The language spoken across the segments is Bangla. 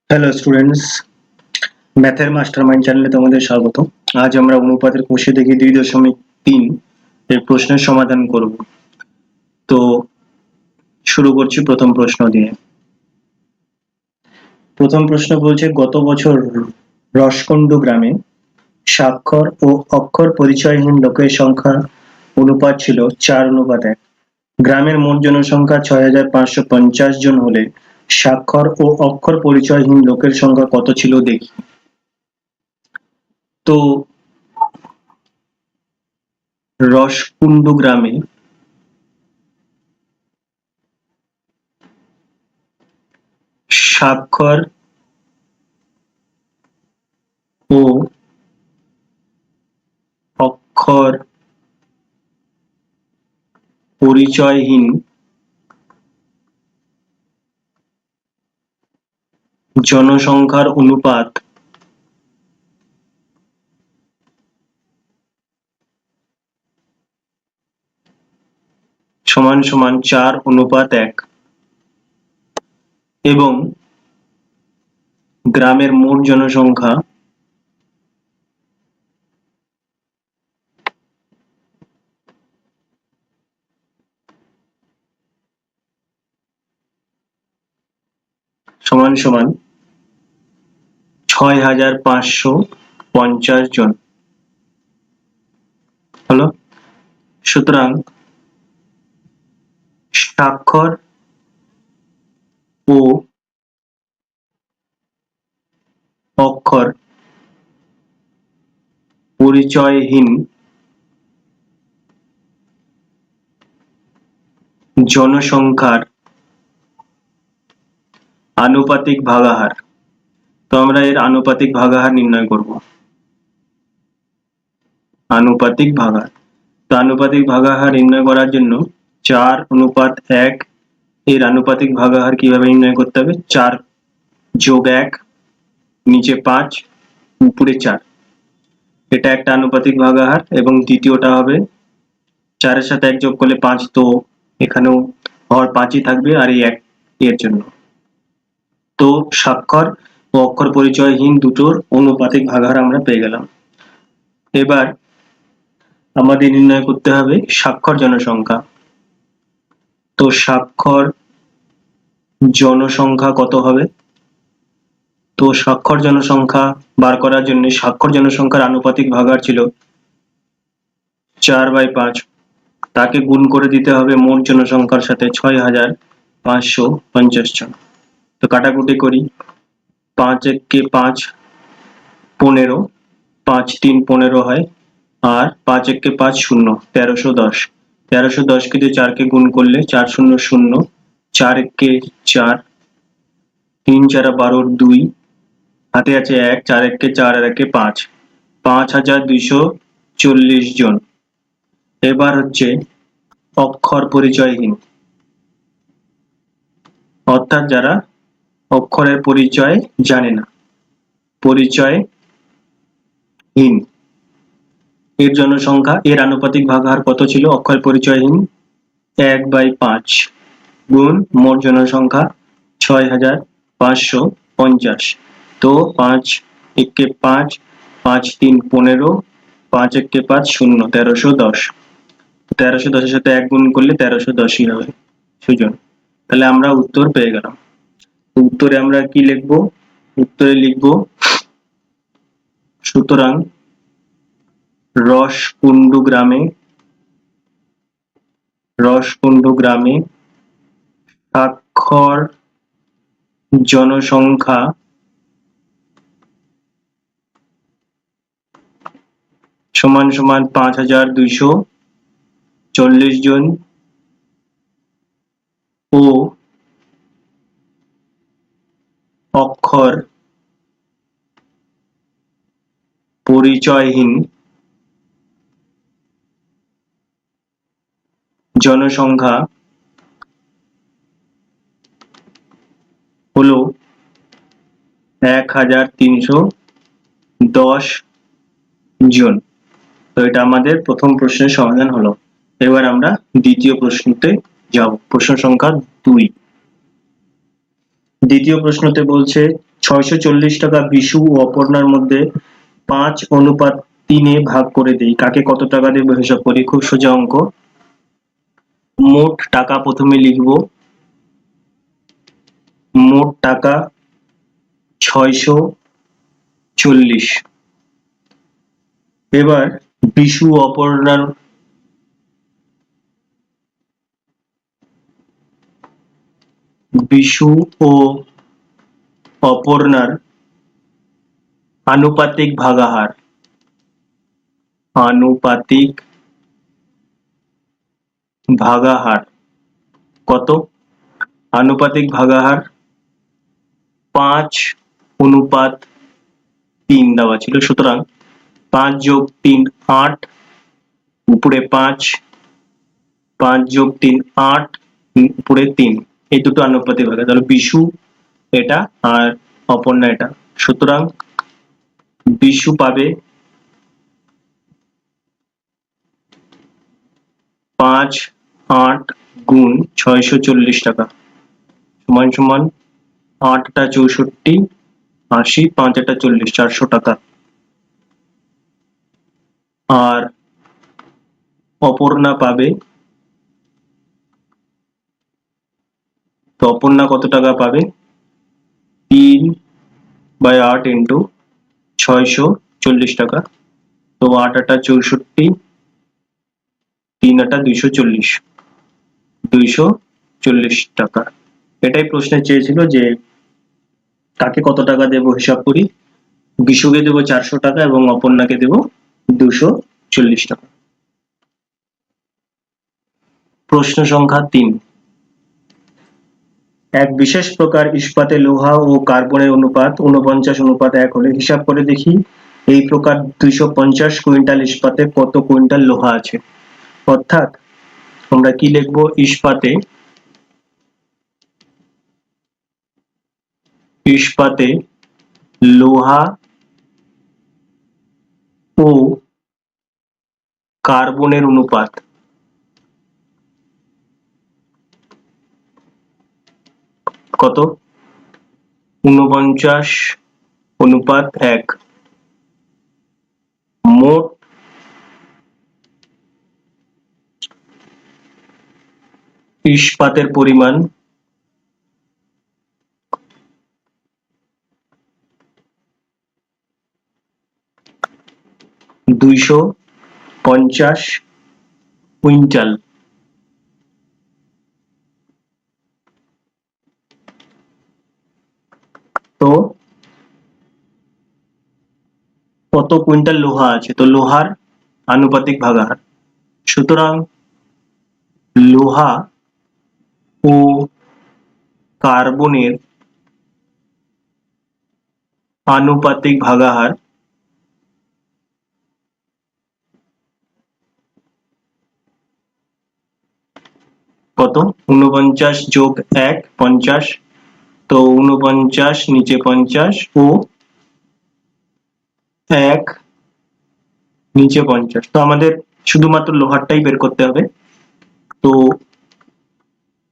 হ্যালো স্টুডেন্টস, ম্যাথের মাস্টারমাইন্ড চ্যানেলে তোমাদের স্বাগত। আজ আমরা অনুপাতের কোষে দেখি 2.3 এর প্রশ্নের সমাধান করব। তো শুরু করছি প্রথম প্রশ্ন দিয়ে। প্রথম প্রশ্ন বলছে, গত বছর রসকুন্ডু গ্রামে স্বাক্ষর ও অক্ষর পরিচয়হীন লোকের সংখ্যা অনুপাত ছিল 4:1। গ্রামের মোট জনসংখ্যা 6,550 জন হলে স্বাক্ষর ও অক্ষর পরিচয়হীন লোকের সংখ্যা কত ছিল দেখি। তো রসকুন্ডু গ্রামে স্বাক্ষর ও অক্ষর পরিচয়হীন জনসংখ্যার অনুপাত সমান সমান 4:1 এবং গ্রামের মোট জনসংখ্যা সমান সমান 6,550 জন হলো। সুতরাং স্বাক্ষর ও অক্ষর পরিচয়হীন জনসংখ্যার আনুপাতিক ভাগাহার। তো আমরা এর আনুপাতিক ভাগাহার নির্ণয় করব। আনুপাতিক ভাগাহার, তো আনুপাতিক ভাগাহার নির্ণয় করার জন্য 4:1 এর আনুপাতিক ভাগাহার কিভাবে নির্ণয় করতে হবে? 4 যোগ 1, নিচে 5, উপরে 4, এটা একটা আনুপাতিক ভাগাহার। এবং দ্বিতীয়টা হবে 4 এর সাথে 1 যোগ করলে 5, তো এখানেও হর 5ই থাকবে আর এই 1 এর জন্য। তো স্বাক্ষর ও অক্ষর পরিচয়হীন দুটোর অনুপাতিক ভাগাহার আমরা পেয়ে গেলাম। এবার আমাদের নির্ণয় করতে হবে স্বাক্ষর জনসংখ্যা। তো স্বাক্ষর জনসংখ্যা কত হবে? তো স্বাক্ষর জনসংখ্যা বার করার জন্য স্বাক্ষর জনসংখ্যার আনুপাতিক ভাগাহার ছিল 4/5, তাকে গুণ করে দিতে হবে মোট জনসংখ্যার সাথে 6,550 জন। তো কাটাকুটি করি, 5 একে 5, 15, 5 3 15 হয়, আর 5 একে 5 0, 1310। 1310 কে দিয়ে 4 কে গুণ করলে 4 0 0, 4 একে 4, 3 4 12, 2, হাতে আছে 1, 4 একে 4 আর একে 5, 5,240 জন। এবার হচ্ছে অক্ষর পরিচয়হীন, অর্থাৎ যারা অক্ষরের পরিচয় জানে না, পরিচয়হীন, এর জনসংখ্যা, এর আনুপাতিক ভাগাহার কত ছিল? অক্ষর পরিচয়হীন 1/5 গুণ মোট জনসংখ্যা 6,550। তো 5 একে 5, 5 3 15, 5 একে 5 0, 1310। 1310 এর সাথে 1 গুণ করলে 1310ই হবে সুজন। তাহলে আমরা উত্তর পেয়ে গেলাম। উত্তরে আমরা কি লিখবো? উত্তরে লিখবো, সুতরাং রসকুন্ডু গ্রামে স্বাক্ষর জনসংখ্যা সমান সমান 5,240 জন ও অক্ষর পরিচয়হীন জনসংখ্যা হলো 1,310 জন। তো এটা আমাদের প্রথম প্রশ্নের সমাধান হলো। এবার আমরা দ্বিতীয় প্রশ্নতে যাব, প্রশ্ন সংখ্যা 2। দ্বিতীয় প্রশ্নতে বলছে 640 টাকা বিশু ও অপর্ণার মধ্যে 5:3 ভাগ করে দেই, কাকে কত টাকা দেবো হিসাব করি। খুব সোজা অঙ্ক। মোট টাকা প্রথমে লিখব, মোট টাকা 640। এবার বিশু অপর্ণার আনুপাতিক ভাগাহার, কত? আনুপাতিক ভাগাহার 5:3 দেওয়া ছিল, সুতরাং 5 + 3 8, উপরে 5, 5 + 3 8, উপরে 3, এই দুটো আনুপাতিক ভাগ। তাহলে বিশু এটা আর অপর্ণা এটা, সুতরাং বিশু পাবে 5/8 গুণ 640 টাকা সমান সমান 8টা 64, 80, 5-8 40, 400 টাকা। আর অপর্ণা পাবে, তো অপর্ণা কত টাকা পাবে? 3/8 × 640 টাকা, তো 8-8 64, 3-8 240, 240 টাকা। এটাই প্রশ্নে চেয়েছিল যে কাকে কত টাকা দেবো হিসাব করি। বিশুকে দেবো 400 টাকা এবং অপর্ণাকে দেবো 240 টাকা। প্রশ্ন সংখ্যা 3। এক বিশেষ প্রকার ইস্পাতে লোহা ও কার্বনের অনুপাত 49:1 হলে হিসাব করে দেখি এই প্রকার 250 কুইন্টাল ইস্পাতে কত কুইন্টাল লোহা আছে। অর্থাৎ আমরা কি লিখবো, ইস্পাতে লোহা ও কার্বনের অনুপাত কত? 49:1। মোট ইস্পাতের পরিমাণ 250 কুইন্টাল। তো কত কুইন্টাল লোহা আছে? তো লোহার আনুপাতিক ভাগাহার, সুতরাং লোহা ও কার্বনের আনুপাতিক ভাগাহার কত? 49 + 1 50, তো 49 নিচে 50 ও 1 নিচে 50, তো আমাদের শুধুমাত্র লোহারটাই বের করতে হবে। তো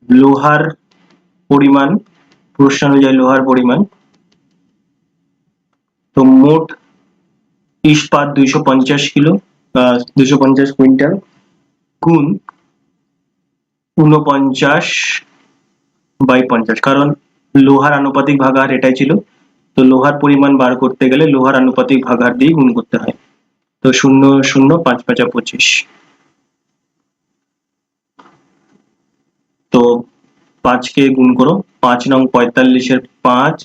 লোহার পরিমাণ, প্রশ্ন অনুযায়ী লোহার পরিমাণ, তো মোট ইস্পাত 250 কিলো, 250 কুইন্টাল গুণ 49/50, কারণ লোহার আনুপাতিক ভাগাহার এটাই ছিল। তো লোহার পরিমাণ বার করতে গেলে লোহার আনুপাতিক ভাগাহার দিয়ে গুণ করতে হয়। তো 0 0 5 5 25, তো 5 কে গুণ করো, 5 নং 45 এর 5,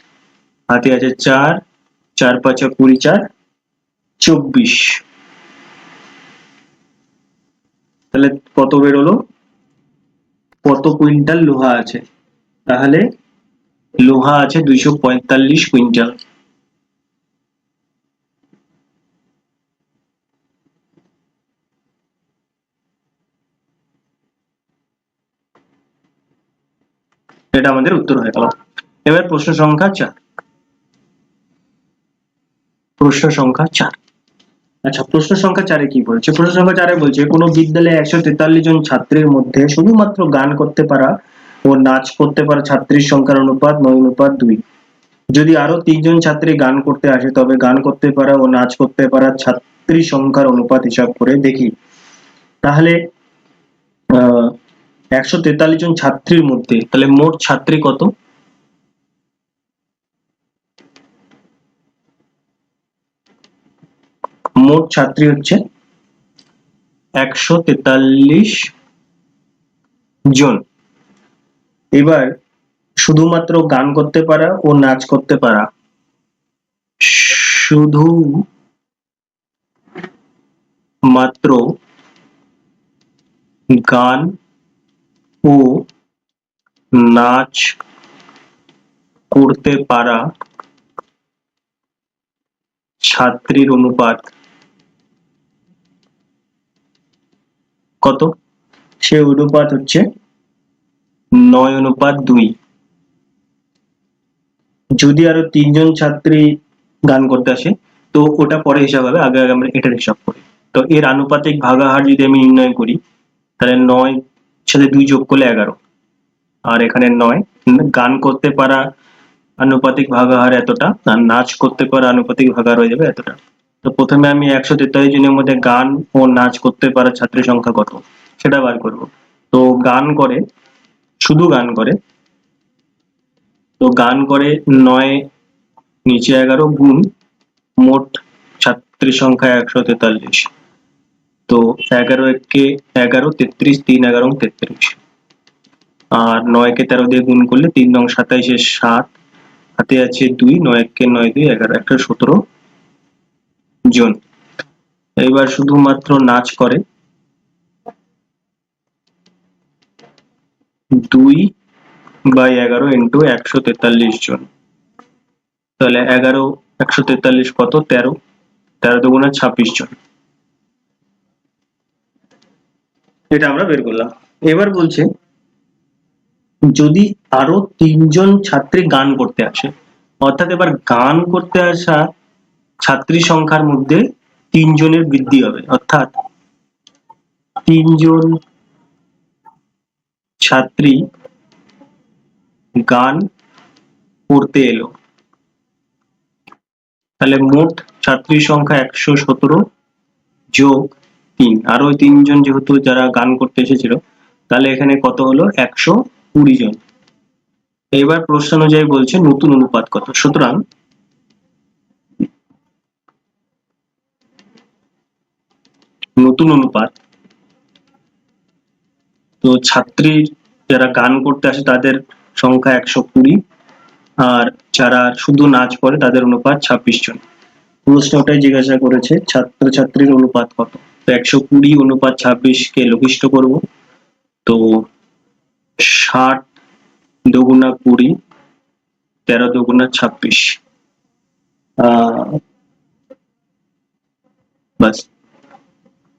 হাতে আছে 4, 4 5 20, 4 24, তাহলে কত বেরোলো, কত কুইন্টাল লোহা আছে? তাহলে লোহা আছে 245 কুইন্টাল। এটা আমাদের উত্তর হয়ে গেল। এবার প্রশ্ন সংখ্যা 4। আচ্ছা, প্রশ্ন সংখ্যা 4-এ কি বলছে? প্রশ্ন সংখ্যা 4-এ বলছে কোন বিদ্যালয়ে 143 জন ছাত্রের মধ্যে শুধুমাত্র গান করতে পারা ও নাচ করতে পারা ছাত্রীর সংখ্যার অনুপাত 9:2। যদি আরো 3 জন ছাত্রী গান করতে আসে তবে গান করতে পারা ও নাচ করতে পারা ছাত্রী সংখ্যার অনুপাত হিসাব করে দেখি। তাহলে 143 জন ছাত্রীর মধ্যে তাহলে মোট ছাত্রী কত? মোট ছাত্রী হচ্ছে 143 জন। এবার শুধুমাত্র গান করতে পারা ও নাচ করতে পারা, শুধু মাত্র গান ও নাচ করতে পারা ছাত্রীর অনুপাত কত? সে অনুপাত হচ্ছে 9:2। যদি আরো 3 জন ছাত্রী গান করতে আসে তো ওটা পরে হিসাব হবে, আগে আগে আমরা এটার হিসাব করি। তো এর আনুপাতিক ভাগাহার যদি আমি নির্ণয় করি তাহলে 9 সাথে 2 যোগ করলে 11, আর এখানে 9। গান করতে পারা আনুপাতিক ভাগাহার এতটা, আর নাচ করতে পারা আনুপাতিক ভাগাহার হয়ে যাবে এতটা। তো প্রথমে আমি 143 জনের মধ্যে গান ও নাচ করতে পারা ছাত্রীর সংখ্যা কত সেটা বার করব। তো গান করে, শুধু গান করে, তো গান করে 9 নিচে 11 গুণ মোট ছাত্রীর সংখ্যা 143। তো 11 একে 11, 33, 3 11 33, আর 9 কে 13 দিয়ে গুণ করলে 3 9 27 7, হাতে আছে 2, 9 কে 9 2 11, 117 জন। এবার শুধুমাত্র নাচ করে 2/11 ইন্টু 143 জন। তাহলে 11 143 কত? 13, 13 দুগুণে 26 জন। এটা আমরা বের করলাম। এবার বলছে যদি আরো 3 জন ছাত্রী গান করতে আসে, অর্থাৎ এবার গান করতে আসা ছাত্রী সংখ্যার মধ্যে 3 জনের বৃদ্ধি হবে, অর্থাৎ 3 জন ছাত্রী গান করতে এলো, তাহলে মোট ছাত্রী সংখ্যা 117 যোগ 3, আর ওই 3 জন যেহেতু যারা গান করতে এসেছিল তাহলে এখানে কত হলো? 120 জন। এবার প্রশ্ন অনুযায়ী বলছে নতুন অনুপাত কত। সুতরাং নতুন অনুপাত, তো ছাত্রী যারা গান করতে আসে তাদের সংখ্যা 120, আর যারা শুধু নাচ করে তাদের অনুপাত 26 জন। প্রশ্নটাই জিজ্ঞাসা করেছে ছাত্রছাত্রীর অনুপাত কত। তো 120 অনুপাত 26 কে লঘিষ্ঠ করব। তো 60 দুগুণা 20, 13 দুগুণা 26, বাস,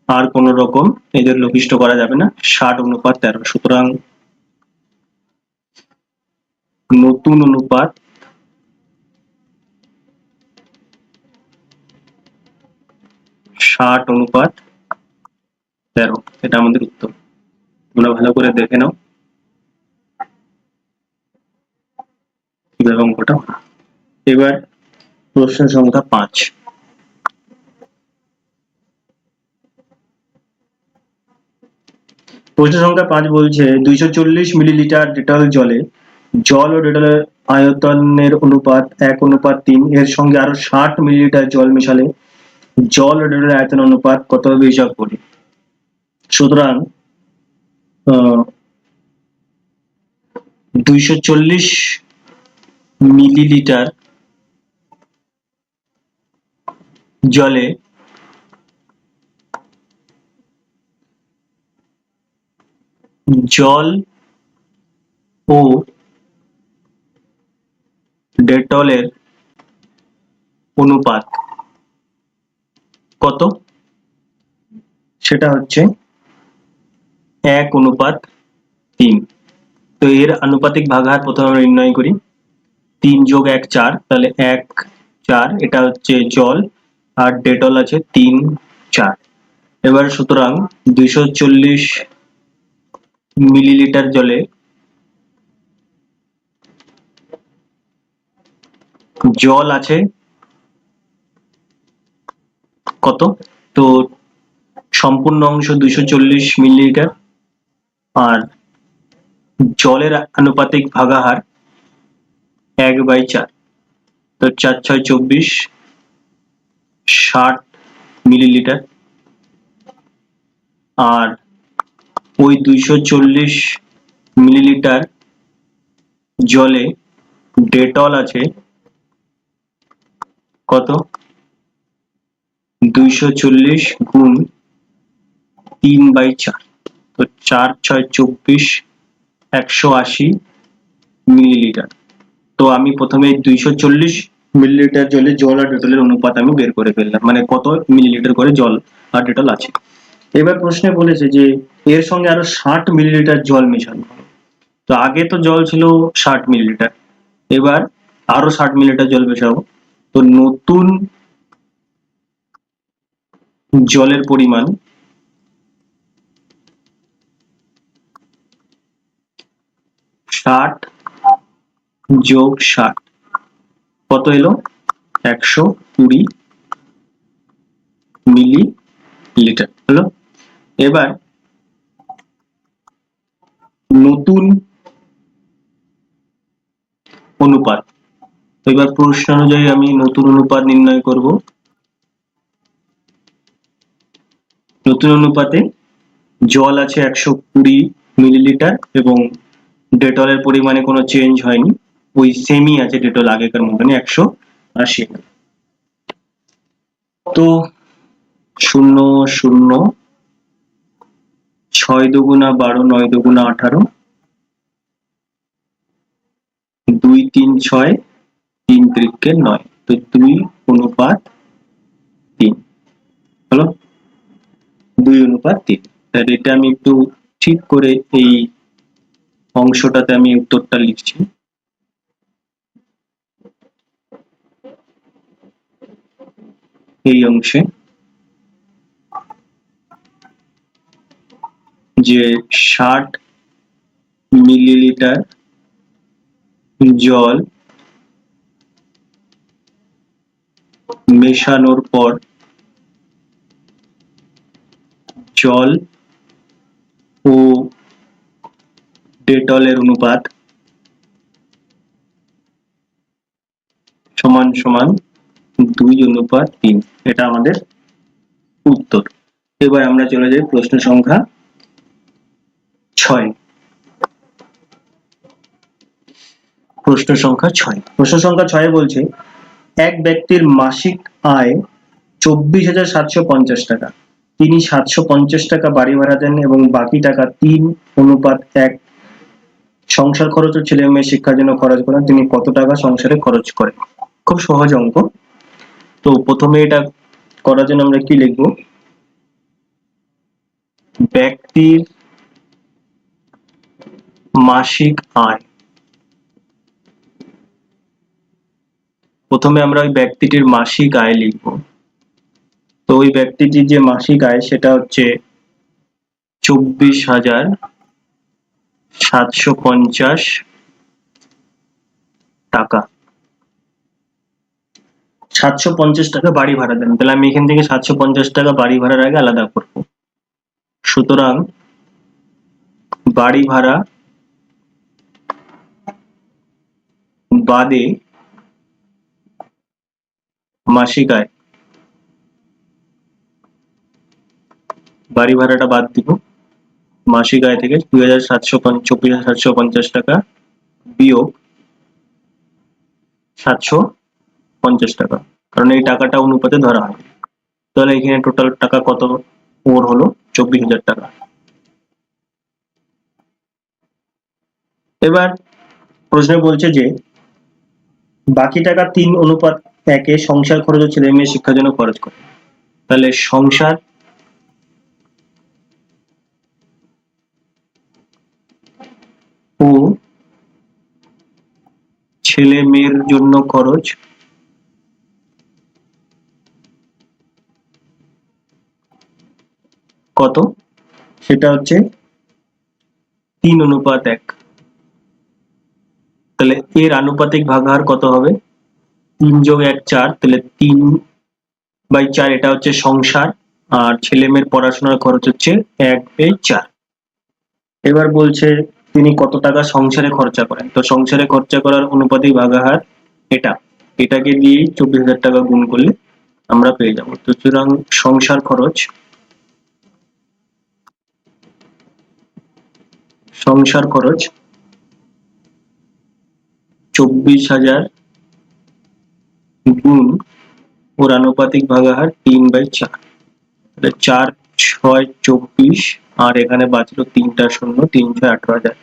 আর কোন রকম এদের লঘিষ্ঠ করা যাবে না। 60 অনুপাত 13, সুতরাং নতুন অনুপাত 60 অনুপাত 13, এটা আমাদের উত্তর। তোমরা ভালো করে দেখে নাও কিভাবে অঙ্কটা। এবার প্রশ্ন সংখ্যা 5। প্রশ্ন সংখ্যা 5 বলছে 240 মিলিলিটার ডেটল জলে জল ও ডেটলের আয়তনের অনুপাত 1:3, এর সঙ্গে আরো 60 মিলিলিটার জল মেশালে জল ও ডেটলের আয়তন অনুপাত কত হবে হিসাব করি। সুতরাং 240 মিলিলিটার জলে জল ও ডেটলের অনুপাত কত, সেটা হচ্ছে 1:3। তো এর আনুপাতিক ভাগাহার প্রথমে আমরা নির্ণয় করি। 3 যোগ 1 4, তাহলে 1 4, এটা হচ্ছে জল, আর ডেটল আছে 3 4। এবার সুতরাং 240 মিলিলিটার জলে জল আছে কত, তো সম্পূর্ণ অংশ 240 মিলিলিটার, আর জলের আনুপাতিক ভাগাহার 1/4, তো 4 6 24, 60 মিলিলিটার। আর ওই 240 মিলিলিটার জলে ডেটল আছে কত, 240 গুণ 3/4, তো 4 6 24, 180 মিলিলিটার। তো আমি প্রথমে 240 মিলিলিটার জলে জল আর ডেটলের অনুপাত আমি বের করে ফেললাম, মানে কত মিলিলিটার করে জল আর ডেটল আছে। এবার প্রশ্নে বলেছে যে এর সঙ্গে আরো 60 মিলিলিটার জল মেশানো হবে। তো আগে তো জল ছিল 60 মিলিলিটার, এবার আরো 60 মিলিলিটার জল মেশাবো। তো নতুন জলের পরিমাণ ষাট যোগ 60 কত এলো, 120 মিলিলিটার হলো। এবার নতুন অনুপাত, এবার প্রশ্ন অনুযায়ী আমি নতুন অনুপাত নির্ণয় করব। নতুন অনুপাতে জল আছে 120 মিলিলিটার এবং ডেটলের পরিমাণে কোনো চেঞ্জ হয়নি, ওই সেমই আছে, ডেটল আগেকার মতনই 180। তো 0 0 6 দুগুণা 12 9 দুগুণা 18, 2 3 6 3 3 9, তো 2:3 হলো, 2:3। তাহলে এটা আমি একটু ঠিক করে এই অংশটাতে আমি উত্তরটা লিখছি। এই অংশে যে 60 মিলিলিটার জল মেশানোর পর জল ও ডেটলের অনুপাত সমান সমান 2:3, এটা আমাদের উত্তর। এবার আমরা চলে যাই প্রশ্ন সংখ্যা 6। প্রশ্ন সংখ্যা 6, প্রশ্ন সংখ্যা 6 বলছে এক ব্যক্তির মাসিক আয় 24,750 টাকা, তিনি 750 টাকা বাড়ি ভাড়া দেন এবং বাকি টাকা 3:1 সংসার খরচ ও ছেলে মেয়ে শিক্ষার জন্য খরচ করেন, তিনি কত টাকা সংসারে খরচ করেন? খুব সহজ অঙ্ক। তো প্রথমে এটা করার জন্য আমরা কি লিখব, ব্যক্তির মাসিক আয়। প্রথমে আমরা ওই ব্যক্তিটির মাসিক আয় লিখব। তো ওই ব্যক্তিটির যে মাসিক আয় সেটা হচ্ছে 24,750 টাকা। 750 টাকা বাড়ি ভাড়া দেন, তাহলে আমি এখান থেকে 750 টাকা বাড়ি ভাড়ার আগে আলাদা করব। সুতরাং বাড়ি ভাড়া বাদে মাসিক আয়, বাড়ি ভাড়াটা বাদ দিব, মাসিক আয় থেকে 24,750 টাকা বিয়োগ 750 টাকা, কারণ এই টাকাটা অনুপাতে ধরা হয়। তাহলে এখানে টোটাল টাকা কত ওর হলো, 24,000 টাকা। এবার প্রশ্নে বলছে যে বাকি টাকা 3:1 সংসার খরচ ও ছেলে মেয়ে শিক্ষার জন্য খরচ করে। তাহলে সংসার ও ছেলে মেয়ের জন্য খরচ কত, সেটা হচ্ছে 3:1। তাহলে এর আনুপাতিক ভাগাহার কত হবে, 3 + 1 4, তাহলে 3/4 এটা হচ্ছে সংসার, আর ছেলে মেয়ের পড়াশোনার খরচ হচ্ছে 1/4। এবার বলছে তিনি কত টাকা সংসারে খরচা করেন। তো সংসারে খরচা করার অনুপাতিক ভাগাহার এটা, এটাকে দিয়ে 24,000 টাকা গুণ করলে আমরা পেয়ে যাবো। তো সুতরাং সংসার খরচ 24,000 গুণ ওর আনুপাতিক ভাগাহার 3/4, তাহলে 4 6 24, আর এখানে বাঁচলো 3টা শূন্য, 3 6 18,000,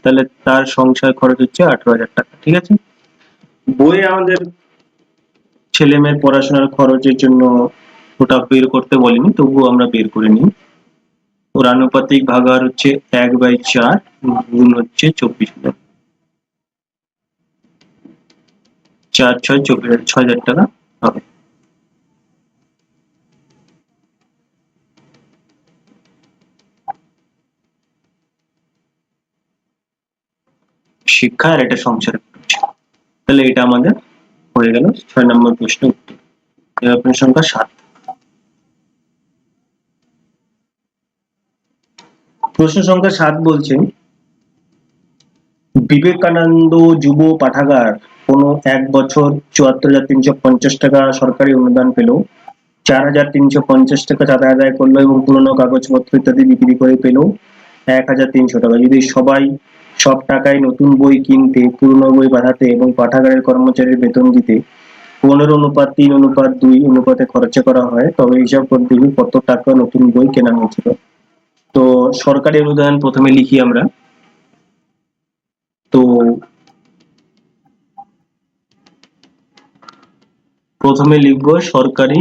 তাহলে তার সংসার খরচ হচ্ছে 18,000 টাকা। ঠিক আছে, বইয়ে আমাদের ছেলে মেয়ের পড়াশোনার খরচের জন্য ওটা বের করতে বলিনি, তবুও আমরা বের করে নিই। ওর আনুপাতিক ভাগাহার হচ্ছে 1/4 গুণ হচ্ছে 24,000, 4 6 24,000, 6,000 টাকা হবে। শিক্ষা আর এটা সংসারের খরচ। তাহলে এটা আমাদের হয়ে গেল 6 নম্বর প্রশ্ন উত্তর। এবার প্রশ্ন সংখ্যা 7। প্রশ্ন সংখ্যা 7 বলছে বিবেকানন্দ যুব পাঠাগার কোনো এক বছর 74,350 টাকা সরকারি অনুদান পেল, 4,350 টাকা চাঁদা আদায় করলো এবং পুরনো কাগজপত্র ইত্যাদি বিক্রি করে পেল 1,300 টাকা। যদি সবাই সব টাকায় নতুন বই কিনতে, পুরনো বই বাঁধাতে এবং পাঠাগারের কর্মচারীর বেতন দিতে 15:3:2 অনুপাতে খরচা করা হয়, তবে হিসাব করে দেখি কত টাকা নতুন বই কেনা হয়েছিল। তো সরকারি অনুদান প্রথমে লিখি আমরা। তো প্রথমে লিখবো সরকারি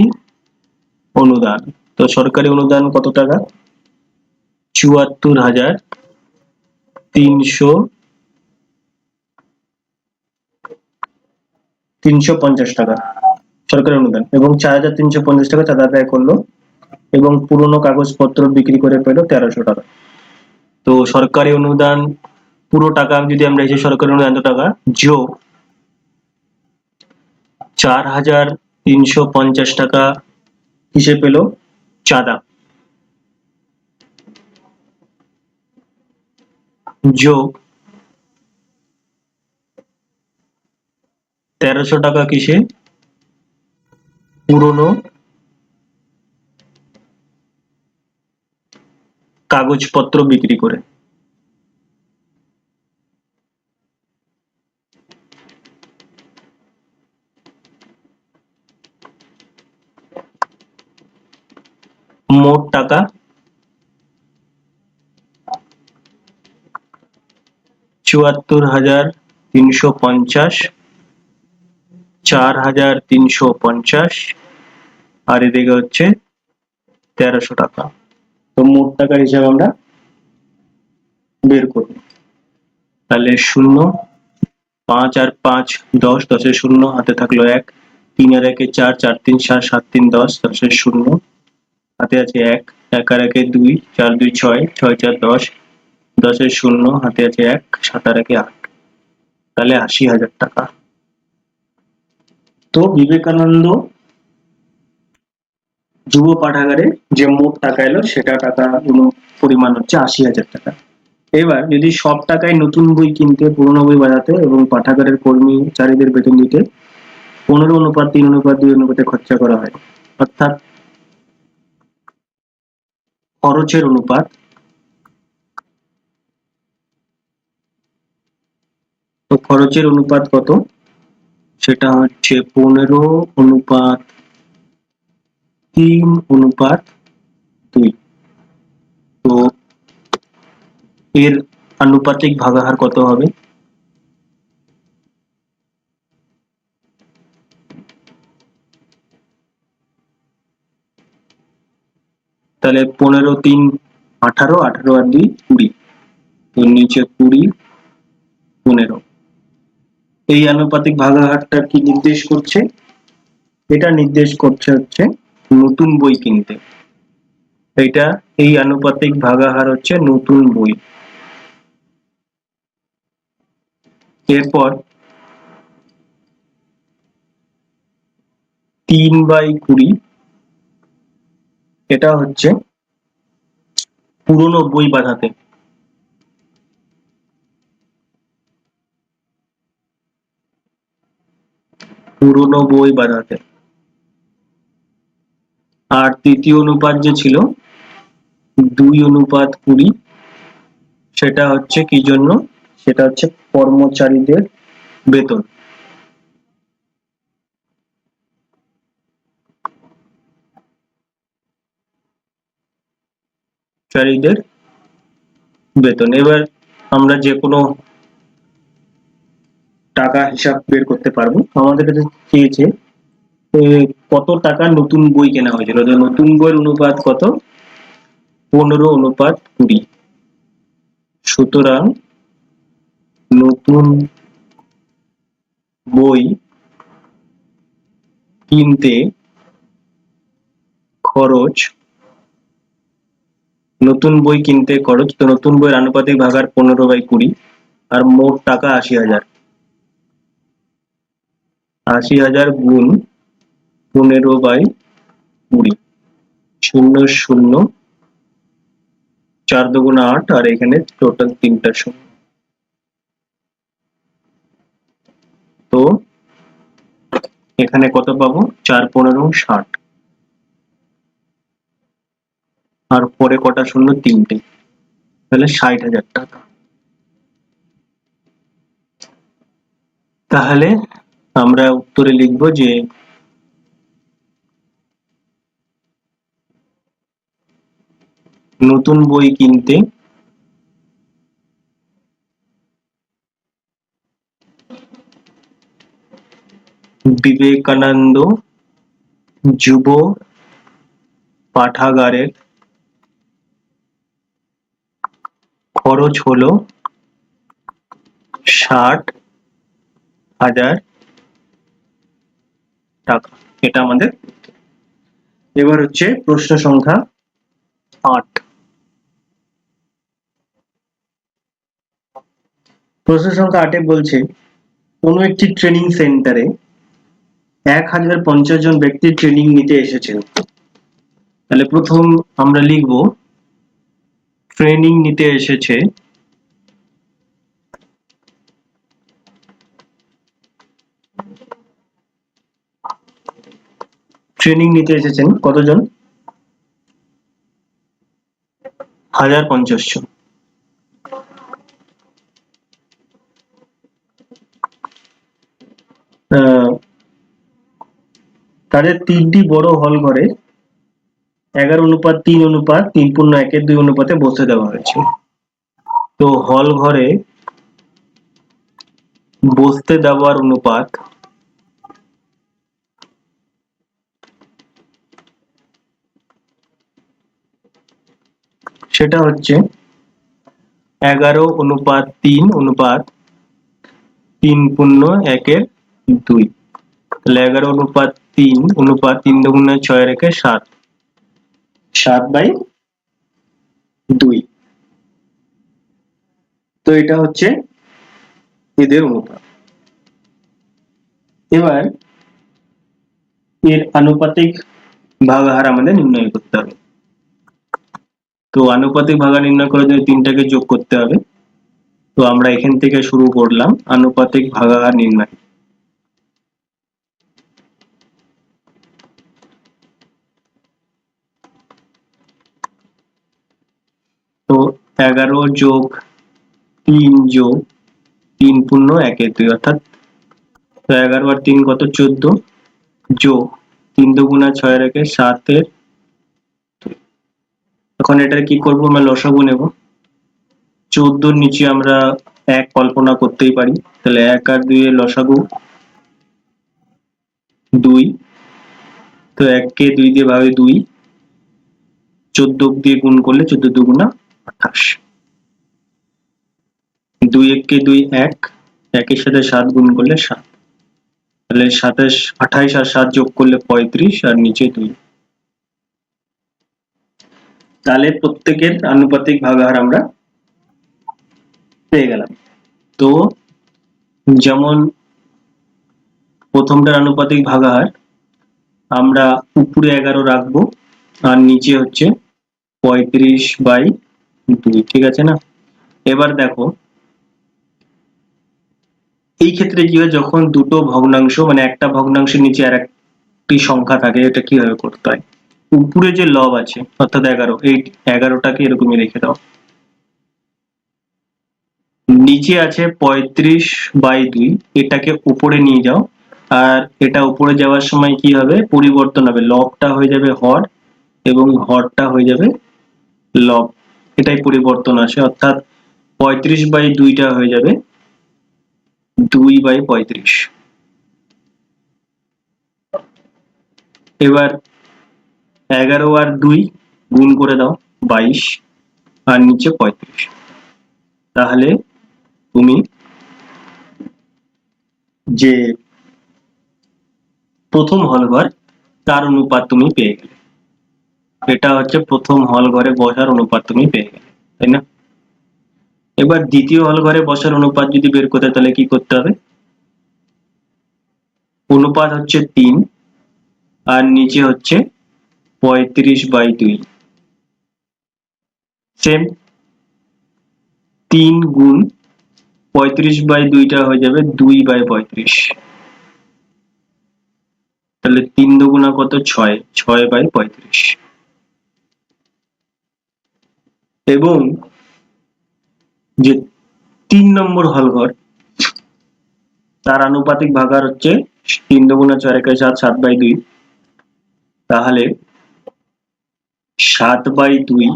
অনুদান। তো সরকারি অনুদান কত টাকা? 74,350 টাকা সরকারি অনুদান, এবং 4,350 টাকা চাঁদা আদায় করলো এবং পুরনো কাগজপত্র বিক্রি করে পেল 1,300 টাকা। তো সরকারি অনুদান পুরো টাকা যদি আমরা এসে সরকারি অনুদান এত টাকা যোগ 4,350 টাকা কিসে পেল? চাঁদা, যোগ 1,300 টাকা কিসে? পুরনো কাগজপত্র বিক্রি করে। মোট টাকা 74,350, 4,350, আর এদিকে হচ্ছে 1,300 টাকা। তো মোট টাকার হিসাব আমরা বের করব। তাহলে 0, 5 আর 5 10, 10 শূন্য, হাতে থাকলো 1, 3 আর 1 4, 4 3 7, 7 3 10, 10 শূন্য, হাতে আছে 1, 1 আর 1 2, 4 2 6, 6 4 10, 10 শূন্য, হাতে আছে 1, 7 আর 1 8, তাহলে 80,000 টাকা। তো বিবেকানন্দ যুব পাঠাগারে যে মোট টাকা এলো সেটা টাকা পরিমাণ হচ্ছে 80,000 টাকা। এবার যদি সব টাকায় নতুন বই কিনতে, পুরনো বই বাজাতে এবং পাঠাগারের কর্মচারীদের বেতন দিতে 15:3:2 অনুপাতে খরচা করা হয়, অর্থাৎ খরচের অনুপাত তো খরচের অনুপাত কত? সেটা হচ্ছে 15:3:2। তো এর আনুপাতিক ভাগাহার কত হবে? তাহলে 15:3 18, 18 আর 2 20, তো নিচে 20 15। এই আনুপাতিক ভাগাহারটা কি নির্দেশ করছে? এটা নির্দেশ করছে হচ্ছে নতুন বই কিনতে। এই আনুপাতিক ভাগাহার হচ্ছে নতুন বই। এরপর 3/20, এটা হচ্ছে পুরনো বই বাঁধাতে। পুরনো বই বাঁধাতে। আর তৃতীয় অনুপাত যে ছিল 2:20, সেটা হচ্ছে কি জন্য? সেটা হচ্ছে কর্মচারীদের বেতন। কর্মচারীদের বেতন। এবার আমরা যে কোনো টাকা হিসাব বের করতে পারবো। আমাদের কাছে চেয়েছে কত টাকা নতুন বই কেনা হয়েছিল, তো নতুন বইয়ের অনুপাত কত? 15:20। সুতরাং নতুন বই কিনতে খরচ, নতুন বই কিনতে খরচ, তো নতুন বইয়ের আনুপাতিক ভাগার 15/20, আর মোট টাকা 80,000। 80,000 গুণ 15/20, 0, 4 দুগুণ 8, আর এখানে টোটাল 3টা শূন্য। তো এখানে কত পাবো? 4, 15, 60, আর পরে কটা শূন্য? 3টে, তাহলে 60,000 টাকা। তাহলে আমরা উত্তরে লিখব যে নতুন বই কিনতে বিবেকানন্দ যুব পাঠাগারের খরচ হলো 60,000 টাকা। এটা আমাদের। এবার হচ্ছে প্রশ্ন সংখ্যা 8। প্রশ্ন সংখ্যা 8 বলছে কোনো একটি ট্রেনিং সেন্টারে 1050 জন ব্যক্তি ট্রেনিং নিতে এসেছেন। তাহলে প্রথম আমরা লিখব ট্রেনিং নিতে এসেছে কতজন? 1050 জন। তাদের 3টি বড় হল ঘরে 11:3:3:1 অনুপাতে বসতে দেওয়া হয়েছে। তো হল ঘরে বসতে দেওয়ার অনুপাত সেটা হচ্ছে 11:3:3:1। তাহলে 11:3:3 দুগুণে 6 রেখে 7, 7/2। তো এটা হচ্ছে এদের অনুপাত। এবার এর আনুপাতিক ভাগাহার আমাদের নির্ণয় করতে হবে। তো আনুপাতিক ভাগাহার নির্ণয় করার জন্য 3টাকে যোগ করতে হবে। তো আমরা এখান থেকে শুরু করলাম আনুপাতিক ভাগাহার নির্ণয়। তো 11 যোগ 3 যোগ 3:1, অর্থাৎ 11 আর 3 কত? 14, যোগ 3 দুগুণে 6 রেখে 7 এখন এটার কি করব? আমরা লসাগু নেব। 14 নিচে আমরা 1 কল্পনা করতেই পারি, তাহলে 1 আর 2 এর লসাগু 2। তো 1 কে 2 দিয়ে ভাগে 2, 14 দিয়ে গুণ করলে 14 দুগুণা 28, 2 1 কে 2 1, 1 এর সাথে 7 গুণ করলে 7, তাহলে 28 আর 7 যোগ করলে 35, আর নিচে 2। তাহলে প্রত্যেকের আনুপাতিক ভাগাহার আমরা পেয়ে গেলাম। তো যেমন প্রথমটার আনুপাতিক ভাগাহার আমরা উপরে 11 রাখবো আর নিচে হচ্ছে 35/2, ঠিক আছে না? এবার দেখো এই ক্ষেত্রে কি হয়, যখন দুটো ভগ্নাংশ মানে একটা ভগ্নাংশের নিচে আর একটি সংখ্যা থাকে, এটা কিভাবে করতে হয়, উপরে যে লব আছে অর্থাৎ 11, এই 11টাকে এরকমই রেখে দাও, নিচে আছে 35/2, এটাকে উপরে নিয়ে যাও, আর এটা উপরে যাওয়ার সময় কি হবে, পরিবর্তন হবে, লবটা হয়ে যাবে হর এবং হরটা হয়ে যাবে লব, এটাই পরিবর্তন আসে, অর্থাৎ 35/2টা হয়ে যাবে 2/35। এবার 11 আর 2 গুণ করে দাও, 22, আর নিচে 35, তাহলে তুমি যে প্রথম হল ঘর তার অনুপাত তুমি পেয়ে গেলে, এটা হচ্ছে প্রথম হল ঘরে বসার অনুপাত তুমি পেয়ে গেলে, তাই না? এবার দ্বিতীয় হল ঘরে বসার অনুপাত যদি বের করতে, তাহলে কি করতে হবে, অনুপাত হচ্ছে 3 আর নিচে হচ্ছে 35/2, সেম 3 গুণ 35/2টা হয়ে যাবে 2/35, তাহলে 3 দুগুণা কত, 6, 6/35। এবং যে 3 নম্বর হলঘর তার আনুপাতিক ভাগাহার হচ্ছে 3 দুগুণা 4 একে 7, 7/2, তাহলে 7/2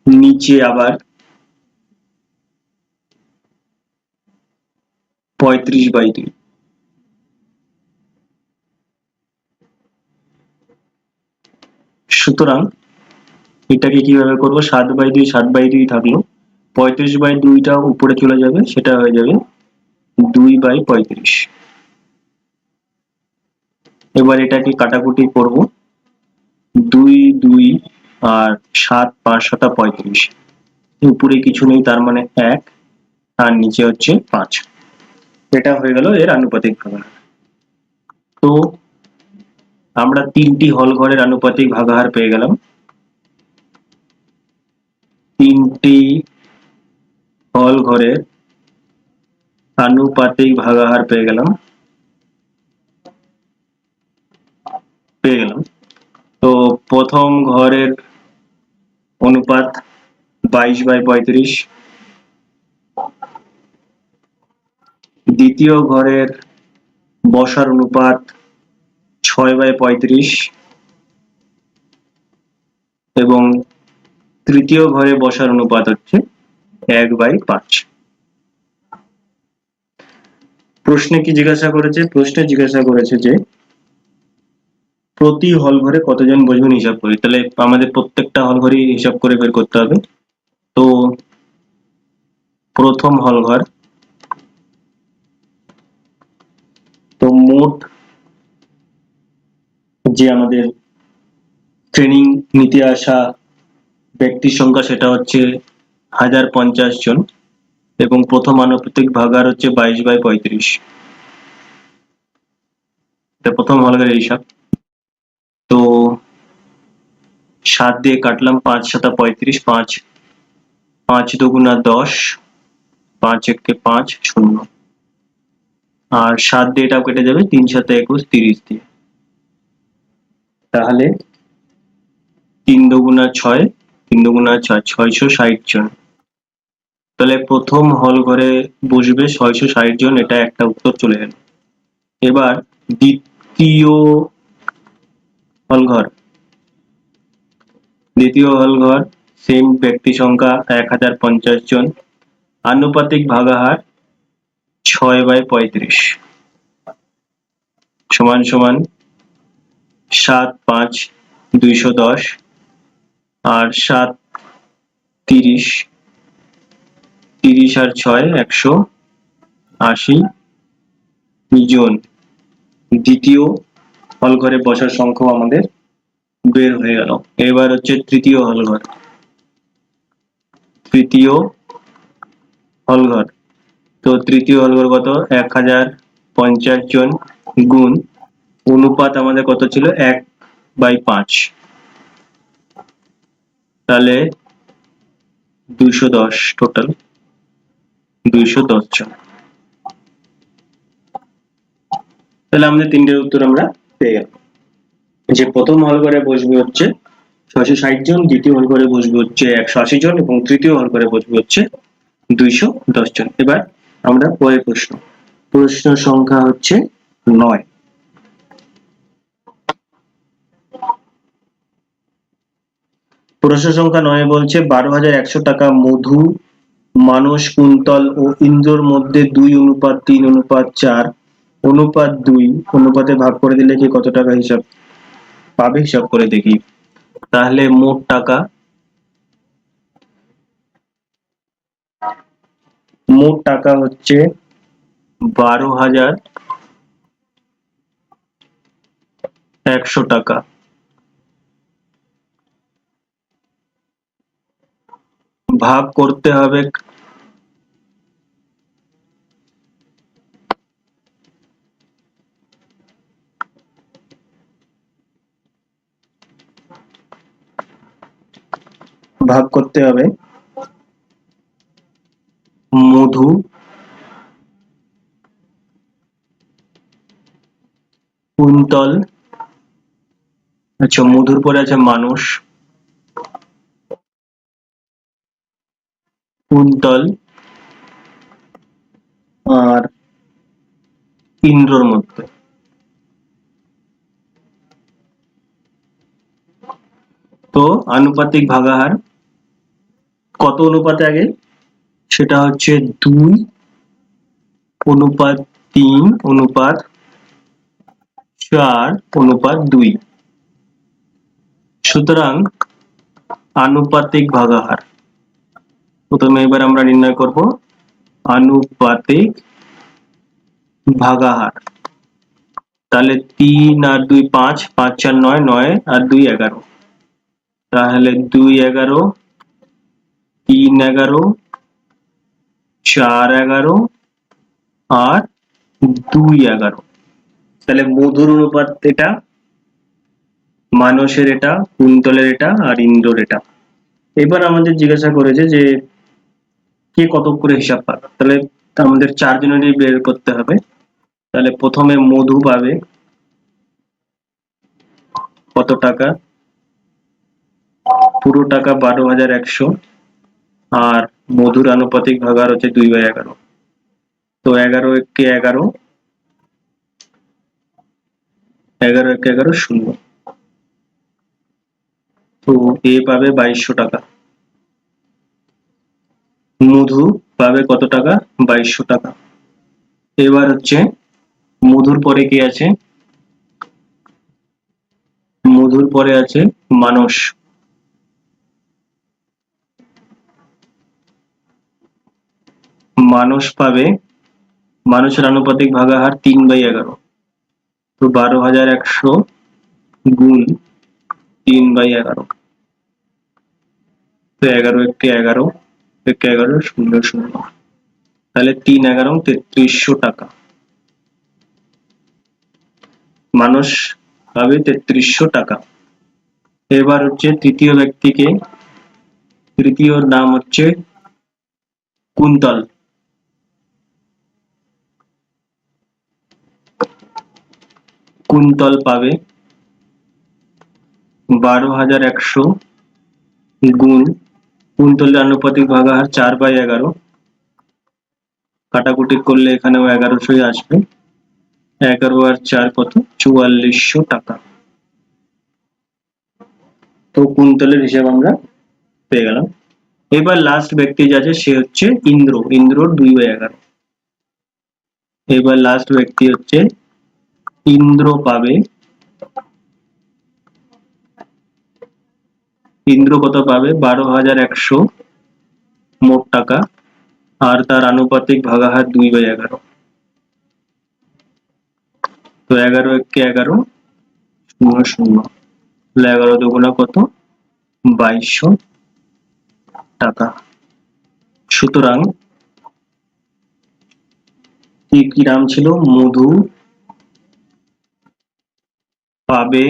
নিচে আবার 35/2, সুতরাং এটাকে কিভাবে করবো, 7/2 7/2 থাকলো, 35/2টা উপরে চলে যাবে, সেটা হয়ে যাবে 2/35। এবার এটাকে কাটাকুটি করব, 2 2 আর 7 5 7 35, উপরে কিছু নেই তার মানে 1 আর নিচে হচ্ছে 5, এটা হয়ে গেল এর আনুপাতিক ভাগাহার। তো আমরা 3টি হল ঘরের আনুপাতিক ভাগাহার পেয়ে গেলাম, 3টি হল ঘরের আনুপাতিক ভাগাহার পেয়ে গেলাম। তো প্রথম ঘরের অনুপাত 22/35, দ্বিতীয় ঘরের বসার অনুপাত 6/35 এবং তৃতীয় ঘরে বসার অনুপাত হচ্ছে 1/5। প্রশ্নে কি জিজ্ঞাসা করেছে, প্রশ্নে জিজ্ঞাসা করেছে যে প্রতি হল ঘরে কতজন বসবেন হিসাব করি, তাহলে আমাদের প্রত্যেকটা হল ঘরই হিসাব করে বের করতে হবে। তো প্রথম হল ঘর, তো মোট যে আমাদের ট্রেনিং নিতে আসা ব্যক্তির সংখ্যা সেটা হচ্ছে 1050 জন এবং প্রথম আনুপাতিক ভাগাহার হচ্ছে 22/35, এটা প্রথম হল ঘরের হিসাব। তো 7 দিয়ে কাটলাম, 5 7 35, 5 5 দুগুণা 10, 5 একে 5 0, আর 7 দিয়ে এটাও কেটে যাবে, 3 7 21 30 দিয়ে, তাহলে 3 দুগুণা 6, 3 দুগুণা 6, 660 জন, তাহলে প্রথম হল ঘরে বসবে 660 জন, এটা একটা উত্তর চলে গেল। এবার দ্বিতীয় হলঘর, সেম ব্যক্তি সংখ্যা 1050 জন, আনুপাতিক ভাগাহার 6/35 সমান সমান 7 5 210 আর 7 30, 30 আর 6 180 জন দ্বিতীয় হল ঘরে বসার সংখ্যা আমাদের বের হয়ে গেল। এবার হচ্ছে তৃতীয় হলঘর, তো তৃতীয় হলঘর কত, 1050 জন গুণ অনুপাত আমাদের কত ছিল 1/5, তাহলে 210, টোটাল 210 জন। তাহলে আমাদের তিনটের উত্তর আমরা পেয়ে গেলাম। যে প্রথম হল ঘরে বসবে হচ্ছে 660 জন, দ্বিতীয় হল ঘরে বসবে হচ্ছে 180 জন এবং তৃতীয় হল ঘরে বসবে হচ্ছে 210 জন। এবার আমরা পরের প্রশ্ন সংখ্যা হচ্ছে 9। প্রশ্ন সংখ্যা 9 বলছে 12,100 টাকা মধু, মানস, কুন্তল ও ইন্দ্রর মধ্যে 2:3:4 2 অনুপাতে ভাগ করে দিলে কি কত টাকা হিসাব পাবে, হিসাব করে দেখি। তাহলে মোট টাকা হচ্ছে 12,100 টাকা। ভাগ করতে হবে মধু, কুন্তল, আচ্ছা মধুর পরে আছে মানস, কুন্তল আর ইন্দ্রর মধ্যে। তো আনুপাতিক ভাগাহার কত অনুপাতে আগে, সেটা হচ্ছে 2:3:4:2। সুতরাং আনুপাতিক ভাগাহার প্রথমে এবার আমরা নির্ণয় করব আনুপাতিক ভাগাহার। তাহলে 3 আর 2 5, 5 4 9, 9 আর 2 11, তাহলে 2 11, 3 11, 4 11 আর 2 11। তাহলে মধুর অনুপাত এটা, মানসের এটা, কুন্তলের এটা আর ইন্দ্রর এটা। এবার আমাদের জিজ্ঞাসা করেছে যে কে কত করে হিসাব পাবে, তাহলে আমাদের 4 জনেরই বের করতে হবে। তাহলে প্রথমে মধু পাবে কত টাকা, পুরো টাকা 12,100, আর মধুর আনুপাতিক ভাগাহার হচ্ছে 2/11। তো 11 একে 11, 11 একে 11, 0। তো এ পাবে 2200 টাকা, মধু পাবে কত টাকা, 2200 টাকা। এবার হচ্ছে মধুর পরে কি আছে, মধুর পরে আছে মানস, মানস পাবে, মানুষের আনুপাতিক ভাগাহার 3/11। তো 12,100 গুণ 3/11, তো 11 একে 11, একে 11, 0 0। তাহলে 3 11 3300 টাকা মানুষ পাবে, 3300 টাকা। এবার হচ্ছে তৃতীয় ব্যক্তিকে, তৃতীয়র নাম হচ্ছে কুন্তল, কুন্তল পাবে 12,100 গুণ, কুন্তলের আনুপাতিক ভাগাহার 4/11, কাটাকুটি করলে এখানেও 1100 আসবে, 11 আর 4 কত, 4400 টাকা। তো কুন্তলের হিসাব আমরা পেয়ে গেলাম। এবার লাস্ট ব্যক্তি যে আছে সে হচ্ছে ইন্দ্র, ইন্দ্রর 2/11। এবার লাস্ট ব্যক্তি হচ্ছে ইন্দ্র পাবে, ইন্দ্র কত পাবে, 12,100 মোট টাকা, আর তার আনুপাতিক ভাগাহার 2/11। তো 11 একে 11, 0 0, 11 দুগুণা কত, 2200 টাকা। সুতরাং কি কি নাম ছিল, মধু, পাবে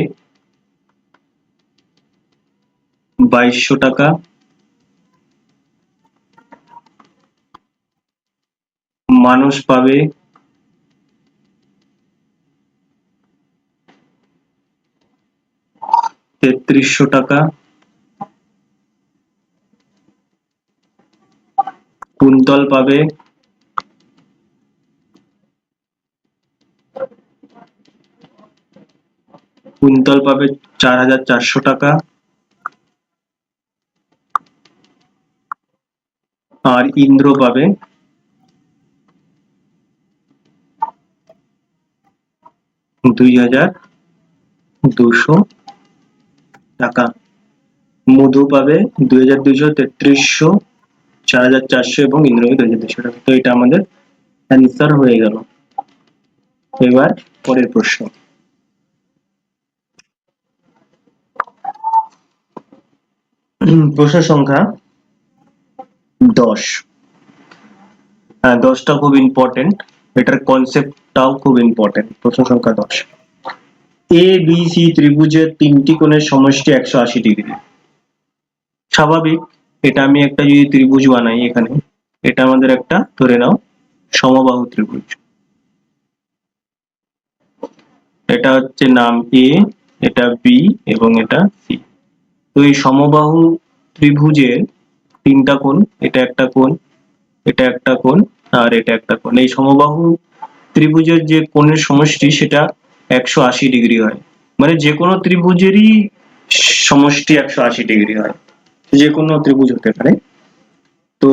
2200 টাকা, মানুষ পাবে 3300 টাকা, কুন্তল পাবে 4400 টাকা, আর ইন্দ্র পাবে 2200 টাকা, মধু পাবে 2200, 3300, 4400 এবং ইন্দ্র পাবে 2200 টাকা। তো এটা আমাদের অ্যান্সার হয়ে গেল। এবার পরের প্রশ্ন। প্রশ্ন সংখ্যা 10। 10টা খুব ইম্পর্টেন্ট, এটার কনসেপ্টটাও খুব ইম্পর্টেন্ট। প্রশ্ন সংখ্যা 10। এ বি সি ত্রিভুজের তিনটি কোণের সমষ্টি 180 ডিগ্রি। স্বাভাবিক, এটা আমি একটা যদি ত্রিভুজ বানাই, এখানে এটা আমাদের একটা ধরে নাও সমবাহু ত্রিভুজ। এটা হচ্ছে নাম এ, এটা বি এবং এটা সি। তো এই সমবাহু ত্রিভুজের তিনটা কোণ, এটা একটা কোণ, এটা একটা কোণ, আর এটা একটা কোণ। এই সমবাহু ত্রিভুজের যে কোণের সমষ্টি সেটা 180 ডিগ্রি হয়। মানে যে কোনো ত্রিভুজেরই সমষ্টি 180 ডিগ্রি হয়, যে কোনো ত্রিভুজ হতে পারে। তো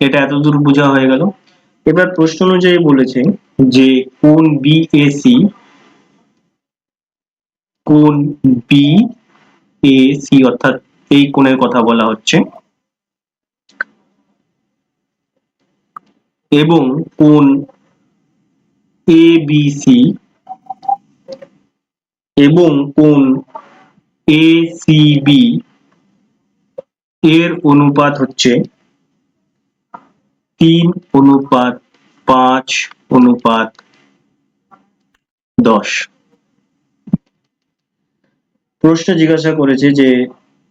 এটা এতদূর বোঝা হয়ে গেল। এবার প্রশ্ন অনুযায়ী বলেছে যে কোণ বিএসি, কোণ বিএসি অর্থাৎ এই কোণের কথা বলা হচ্ছে, এবং কোণ এবিসি এবং কোণ এসিবি এর অনুপাত হচ্ছে 3:5:10। প্রশ্ন জিজ্ঞাসা করেছে যে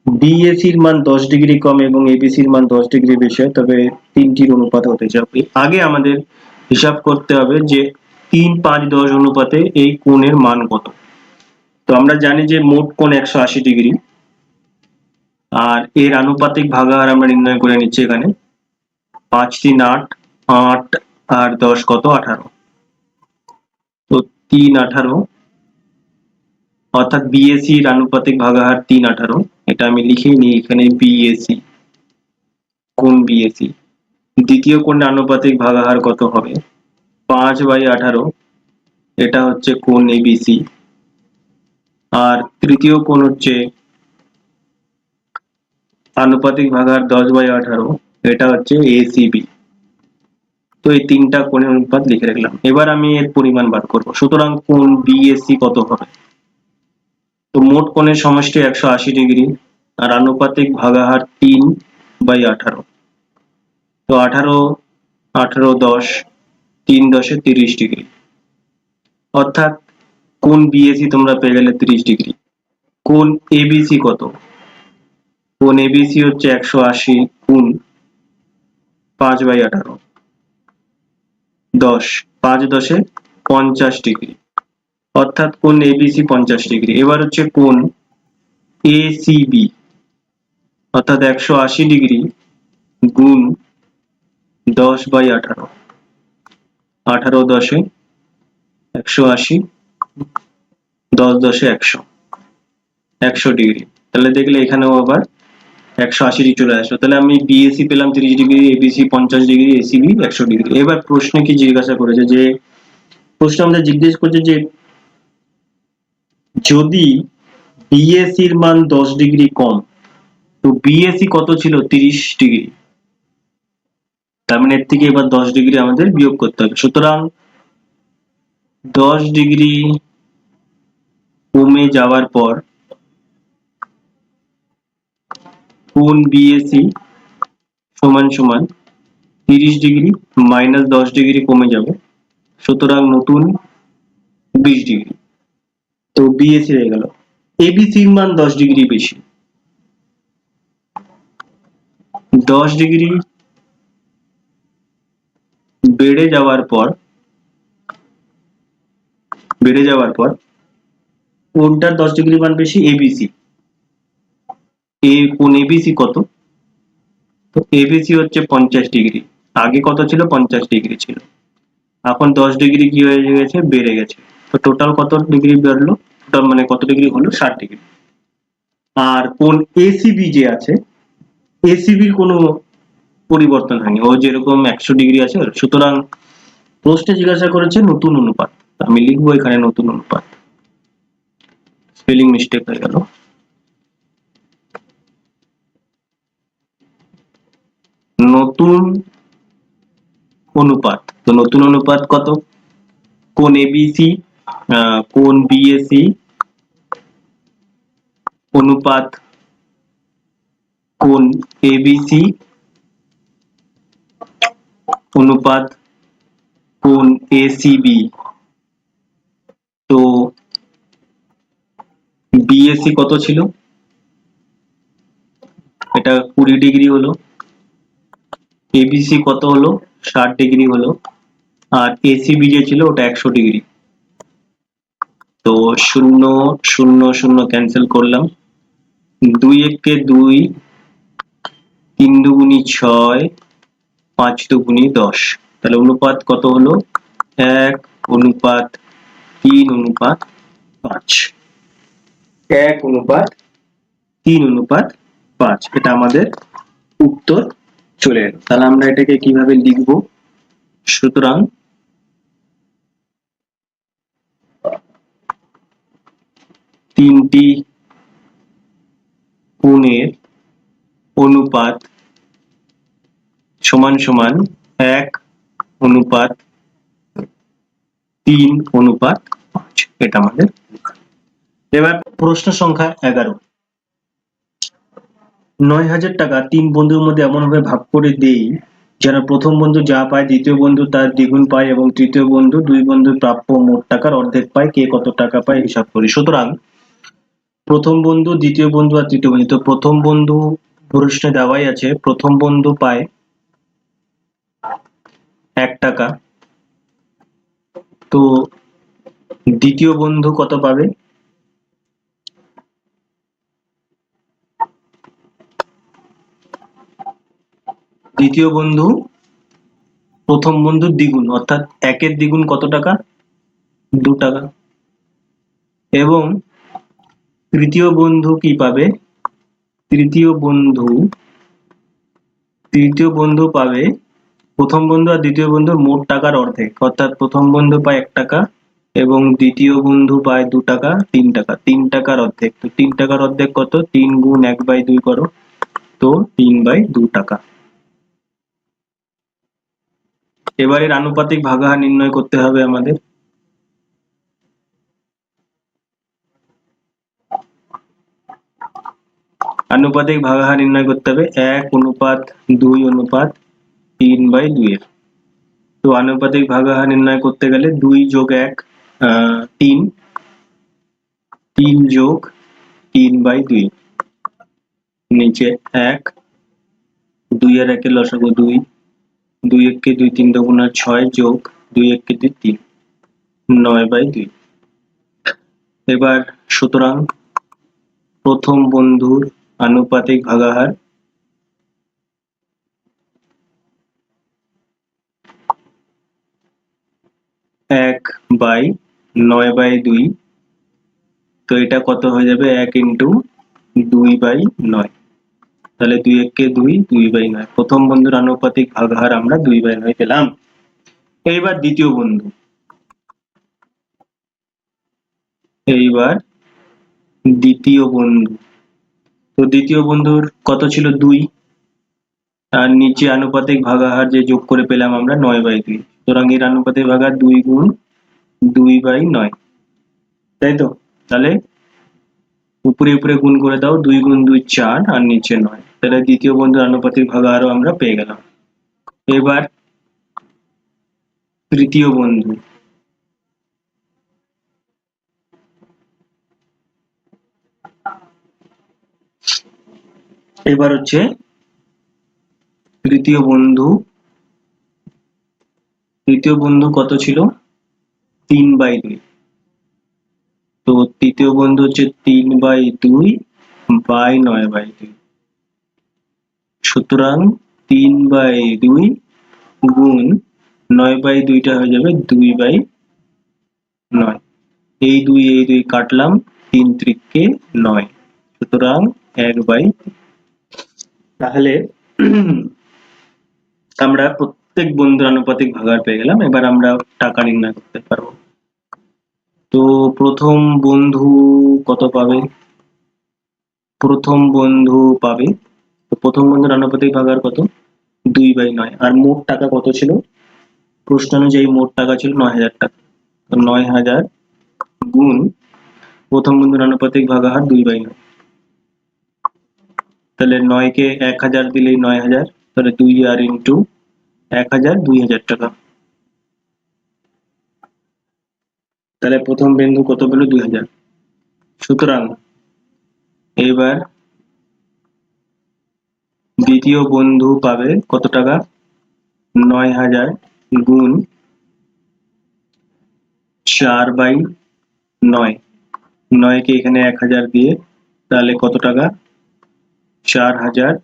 বিএসির মান 10 ডিগ্রি কম এবং এবিসির মান 10 ডিগ্রি বেশি হয়, তবে তিনটির অনুপাত হতে যাবে। আগে আমাদের হিসাব করতে হবে যে 3:5:10 অনুপাতে এই কোণের মান কত। তো আমরা জানি যে মোট কোণ 180 ডিগ্রি, আর এর আনুপাতিক ভাগাহার আমরা নির্ণয় করে নিচ্ছি। এখানে 5 3 8, 8 আর 10 কত 18। তো 3:18 অর্থাৎ বিএসি এর আনুপাতিক ভাগাহার 3:18। এটা আমি লিখেই নিই এখানে বিএসি, কোণ বিএসি। দ্বিতীয় কোণের আনুপাতিক ভাগাহার কত হবে 5/18, এটা হচ্ছে কোণ এবিসি। আর তৃতীয় কোণ হচ্ছে আনুপাতিক ভাগাহার 10/18, এটা হচ্ছে এসিবি। তো এই তিনটা কোণের অনুপাত লিখে রাখলাম। এবার আমি এর পরিমাণ বার করব। সুতরাং কোণ বিএসি কত হবে? তো মোট কোণের সমষ্টি 180 ডিগ্রি আর আনুপাতিক ভাগাহার 3/18। তো 18 18 10, 3 10 30 ডিগ্রি, অর্থাৎ কোণ বিএসি তোমরা পেয়ে গেলে 30 ডিগ্রি। কোণ এবিসি কত? কোণ এবিসি হচ্ছে 180 গুণ 5/18, 10, 5 10 50 ডিগ্রি, অর্থাৎ কোণ এবিসি 50 ডিগ্রি। এবার হচ্ছে কোণ এসিবি অর্থাৎ 180 ডিগ্রি গুণ 10/18, 18 10 180, 10 10 100, 100 ডিগ্রি। তাহলে দেখলে এখানেও আবার 180 ডিগ্রি চলে আসলো। তাহলে আমি বিএসি পেলাম 30 degree, ABC 50 degree, ACB 100 degree. এবার প্রশ্নে কি জিজ্ঞাসা করেছে যে প্রশ্ন আমাদের জিজ্ঞেস করছে যে যদি বিএসির মান 10 ডিগ্রি কম, তো বিএসি কত ছিল 30 ডিগ্রি, তার মানে এর থেকে এবার 10 ডিগ্রি আমাদের বিয়োগ করতে হবে। সুতরাং 10 ডিগ্রি কমে যাওয়ার পর কোণ বিএসি সমান সমান 30 ডিগ্রি মাইনাস 10 ডিগ্রি কমে যাবে, সুতরাং নতুন 20 ডিগ্রি। তো বিএসি হয়ে গেল। এবিসির মান 10 ডিগ্রি বেশি। 10 ডিগ্রি বেড়ে যাওয়ার পর কোনটার 10 ডিগ্রি মান বেশি? এবিসি। কোন এবিসি কত? তো এবিসি হচ্ছে 50 ডিগ্রি। আগে কত ছিল? 50 ডিগ্রি ছিল। এখন 10 ডিগ্রি কি হয়ে গেছে? বেড়ে গেছে। তো টোটাল কত ডিগ্রি বেড়লো? টোটাল মানে কত ডিগ্রি হলো? 60 ডিগ্রি। আর কোন এসিবি যে আছে, এসিবির কোনো পরিবর্তন হয়নি, ও যেরকম 100 ডিগ্রি আছে। সুতরাং প্রশ্নে জিজ্ঞাসা করেছে নতুন অনুপাত, আমি লিখবো এখানে নতুন অনুপাত। স্পেলিং মিস্টেক হয়ে গেল। নতুন অনুপাত। তো নতুন অনুপাত কত? কোন এবিসি, কোন বিএসি অনুপাত কোন এবিসি অনুপাত কোন এসিবি। তো বিএসি কত ছিল? এটা 20 ডিগ্রি হলো। এবিসি কত হলো? 60 ডিগ্রি হলো। আর এসিবি যে ছিল ওটা 100 ডিগ্রি। তো 0 0 0 ক্যান্সেল করলাম। 2 একে 2, 3 দুগুনি 6, 5 দুগুনি 10। তাহলে অনুপাত কত হলো? 1:3:5। 1:3:5, এটা আমাদের উত্তর চলে এলো। তাহলে আমরা এটাকে কিভাবে লিখবো? সুতরাং তিনটি কোণের অনুপাত সমান সমান 1:3:5, এটা আমাদের। এবার প্রশ্ন সংখ্যা 11। 9,000 টাকা 3 বন্ধুর মধ্যে এমনভাবে ভাগ করে দেই যেন প্রথম বন্ধু যা পায় দ্বিতীয় বন্ধু তার দ্বিগুণ পায় এবং তৃতীয় বন্ধু 2 বন্ধুর প্রাপ্য মোট টাকার অর্ধেক পায়। কে কত টাকা পায় হিসাব করি। সুতরাং প্রথম বন্ধু, দ্বিতীয় বন্ধু আর তৃতীয় বন্ধু। তো প্রথম বন্ধু প্রশ্নে দেওয়াই আছে, প্রথম বন্ধু পায় 1 টাকা। তো দ্বিতীয় বন্ধু কত পাবে? দ্বিতীয় বন্ধু প্রথম বন্ধুর দ্বিগুণ, অর্থাৎ 1-এর দ্বিগুণ কত টাকা? 2 টাকা। এবং তৃতীয় বন্ধু কি পাবে? তৃতীয় বন্ধু পাবে প্রথম বন্ধু আর দ্বিতীয় বন্ধুর মোট টাকার অর্ধেক, অর্থাৎ প্রথম বন্ধু পায় 1 টাকা এবং দ্বিতীয় বন্ধু পায় 2 টাকা, 3 টাকা। 3 টাকার অর্ধেক। তো 3 টাকার অর্ধেক কত? 3 গুণ 1/2 করো। তো 3/2 টাকা। এবারে আনুপাতিক ভাগাহার নির্ণয় করতে হবে আমাদের। আনুপাতিক ভাগাহার নির্ণয় করতে হবে 1:2:3/2 এর। তো আনুপাতিক ভাগাহার নির্ণয় করতে গেলে 2 যোগ 1 3, 3 যোগ 3/2, নিচে 1, 2 আর 1 এর লসাগু 2, 2 একে 2 3 দুগুণা 6 যোগ 2 একে 2 3, 9/2। এবার সুতরাং প্রথম বন্ধুর আনুপাতিক ভাগাহার 1/9/2। তো এটা কত হয়ে যাবে? 1 ইন্টু 2/9। তাহলে 2 একে 2, 2/9। প্রথম বন্ধুর আনুপাতিক ভাগাহার আমরা 2/9 পেলাম। এইবার দ্বিতীয় বন্ধু। তো দ্বিতীয় বন্ধুর কত ছিল? 2। আর নিচে আনুপাতিক ভাগাহার যে যোগ করে পেলাম আমরা 9/2। সুতরাং এর আনুপাতিক ভাগাহার 2 গুণ 2/9, তাই তো? তাহলে উপরে উপরে গুণ করে দাও, 2 গুণ 2 4 আর নিচে 9। তাহলে দ্বিতীয় বন্ধুর আনুপাতিক ভাগাহারও আমরা পেয়ে গেলাম। এবার তৃতীয় বন্ধু। এবার হচ্ছে তৃতীয় বন্ধু কত ছিল? 3/2। তো তৃতীয় বন্ধু হচ্ছে 3/2/9/2। সুতরাং 3/2 গুণ 9/2টা হয়ে যাবে 2/9। এই দুই কাটলাম, 3 × 9, সুতরাং 1/3। তাহলে আমরা প্রত্যেক বন্ধুর আনুপাতিক ভাগাহার পেয়ে গেলাম। এবার আমরা টাকা নির্ণয় করতে পারবো। তো প্রথম বন্ধু কত পাবে? প্রথম বন্ধু পাবে, তো প্রথম বন্ধুর আনুপাতিক ভাগাহার কত? 2/9। আর মোট টাকা কত ছিল? প্রশ্ন অনুযায়ী মোট টাকা ছিল 9,000 টাকা। তো 9,000 গুণ প্রথম বন্ধুর আনুপাতিক ভাগাহার 2/9। তাহলে 9 কে 1000 দিলেই 9,000, তাহলে 2 আর ইন্টু 1000, 2,000 টাকা। তাহলে প্রথম বিন্দু কত পেল? 2,000। সুতরাং এবার দ্বিতীয় বন্ধু পাবে কত টাকা? 9,000 গুণ 4/9। 9 কে এখানে 1000 দিয়ে, তাহলে কত টাকা? 4,000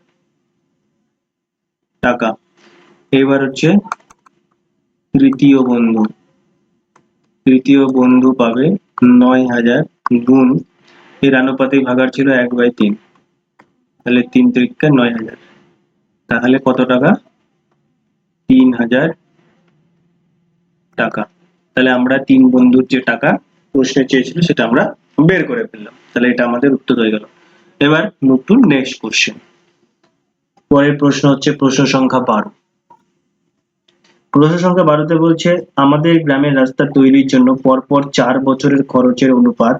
টাকা। এবার হচ্ছে তৃতীয় বন্ধু পাবে 9,000 গুণ, এর আনুপাতিক ভাগাহার ছিল 1/3, তাহলে 3 × 9,000। তাহলে কত টাকা? 3,000 টাকা। তাহলে আমরা 3 বন্ধুর যে টাকা প্রশ্নে চেয়েছিল সেটা আমরা বের করে ফেললাম। তাহলে এটা আমাদের উত্তর হয়ে গেল। এবার মুভ টু নেক্সট কোশ্চেন। পরের প্রশ্ন হচ্ছে প্রশ্ন সংখ্যা 12। প্রশ্ন সংখ্যা 12তে বলছে, আমাদের গ্রামের রাস্তা তৈরির জন্য পরপর 4 বছরের খরচের অনুপাত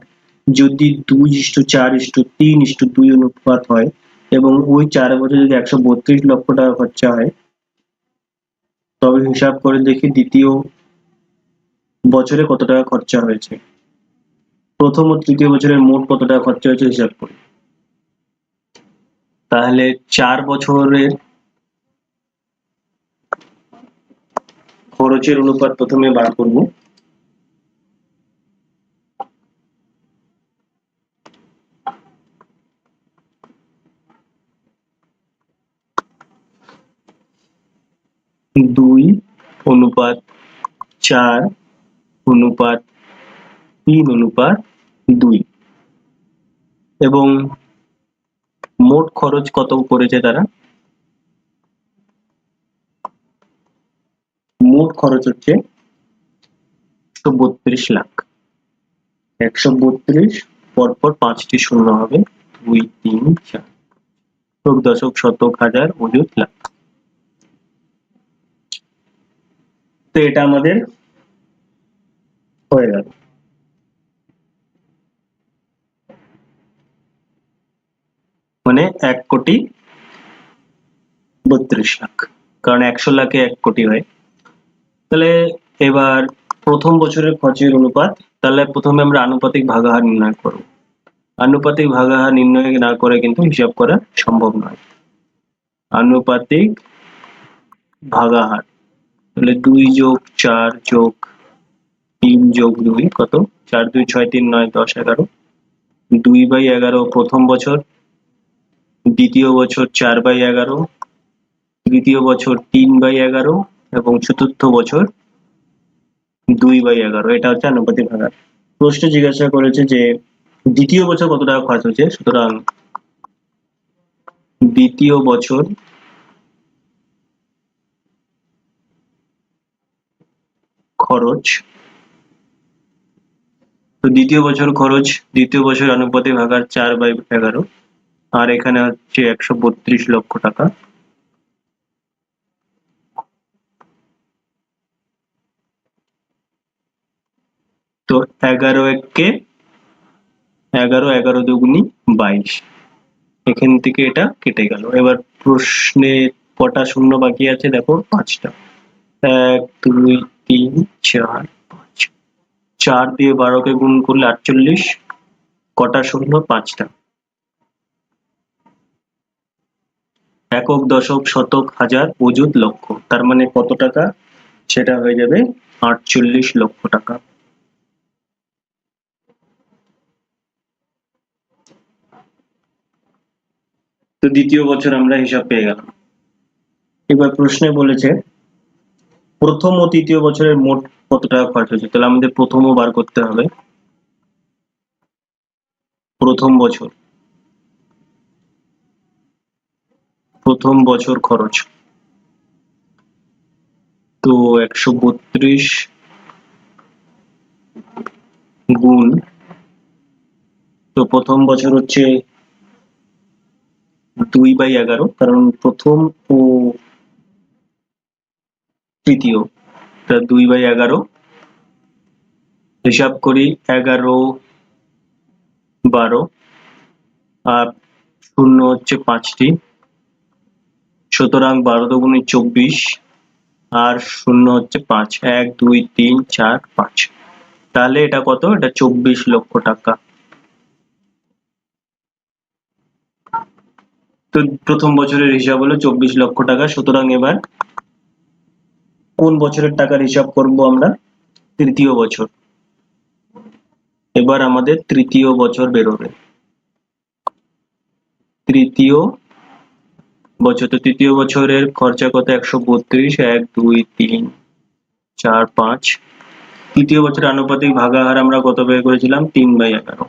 যদি 2:4:3:2 অনুপাত হয় এবং ওই 4 বছরে যদি 132 লক্ষ টাকা খরচা হয়, তবে হিসাব করে দেখি দ্বিতীয় বছরে কত টাকা খরচা হয়েছে। প্রথম ও তৃতীয় বছরের মোট কত টাকা খরচা হয়েছে হিসাব করি। তাহলে 4 বছরের খরচের অনুপাত প্রথমে বার করব। দুই অনুপাত 4 অনুপাত 3:2 এবং মোট খরচ কত করেছে তারা? মোট খরচ হচ্ছে 132 লাখ। 132 পরপর 5টি শূন্য হবে, 2, 3, 4, শতক, দশক, শতক, হাজার, অযুত, লাখ। তো এটা আমাদের হয়ে গেল। মানে 1,32,00,000, কারণ 100 লাখে 1 কোটি হয়। তাহলে এবার প্রথম বছরের খরচের অনুপাত, তাহলে প্রথমে আমরা আনুপাতিক ভাগাহার নির্ণয় করব। আনুপাতিক ভাগাহার নির্ণয় না করে কিন্তু হিসাব করা সম্ভব নয়। আনুপাতিক ভাগাহার, তাহলে 2 + 4 + 3 + 2 কত? 4, 2, 6, 3, 9, 10, 11। 2/11 প্রথম বছর, দ্বিতীয় বছর 4/11, তৃতীয় বছর 3/11 এবং চতুর্থ বছর 2/11। এটা হচ্ছে আনুপাতিক ভাগাহার। প্রশ্ন জিজ্ঞাসা করেছে যে দ্বিতীয় বছর কত টাকা খরচ হয়েছে, সুতরাং দ্বিতীয় বছর খরচ, তো দ্বিতীয় বছর আনুপাতিক ভাগাহার 4/11, আর এখানে হচ্ছে 132 লক্ষ টাকা। তো 11 × 11, 11 দুগুনি 22, এখান থেকে এটা কেটে গেল। এবার প্রশ্নে কটা শূন্য বাকি আছে দেখো? 5টা। 1, 2, 3, 4, 5। 4 দিয়ে 12 কে গুণ করলে 48। কটা শূন্য? 5টা। একক, দশক, শতক, হাজার, অযুত, লক্ষ। তার মানে কত টাকা? সেটা হয়ে যাবে 48 লক্ষ টাকা। তো দ্বিতীয় বছর আমরা হিসাব পেয়ে গেলাম। এবার প্রশ্নে বলেছে প্রথম ও তৃতীয় বছরের মোট কত টাকা খরচ হয়েছে। তাহলে আমাদের প্রথমও বার করতে হবে। প্রথম বছর খরচ তো 132 গুণ, তো প্রথম বছর হচ্ছে 2/11, কারণ প্রথম ও তৃতীয় 2/11। হিসাব করি 11, 12, আর শূন্য হচ্ছে 5টি, সুতরাং 12 দুগুণে 24, আর শূন্য হচ্ছে 5, 1, 2, 3, 4, 5। তাহলে এটা কত? এটা 24 লক্ষ টাকা। তো প্রথম বছরের হিসাব হলো 24 লক্ষ টাকা। সুতরাং এবার কোন বছরের টাকার হিসাব করব আমরা? তৃতীয় বছর। এবার আমাদের তৃতীয় বছর বেরোবে। তৃতীয় বছর, তো তৃতীয় বছরের খরচা কত? 132, 1, 2, 3, 4, 5। তৃতীয় বছরের আনুপাতিক ভাগাহার আমরা কত বের করেছিলাম? 3/11।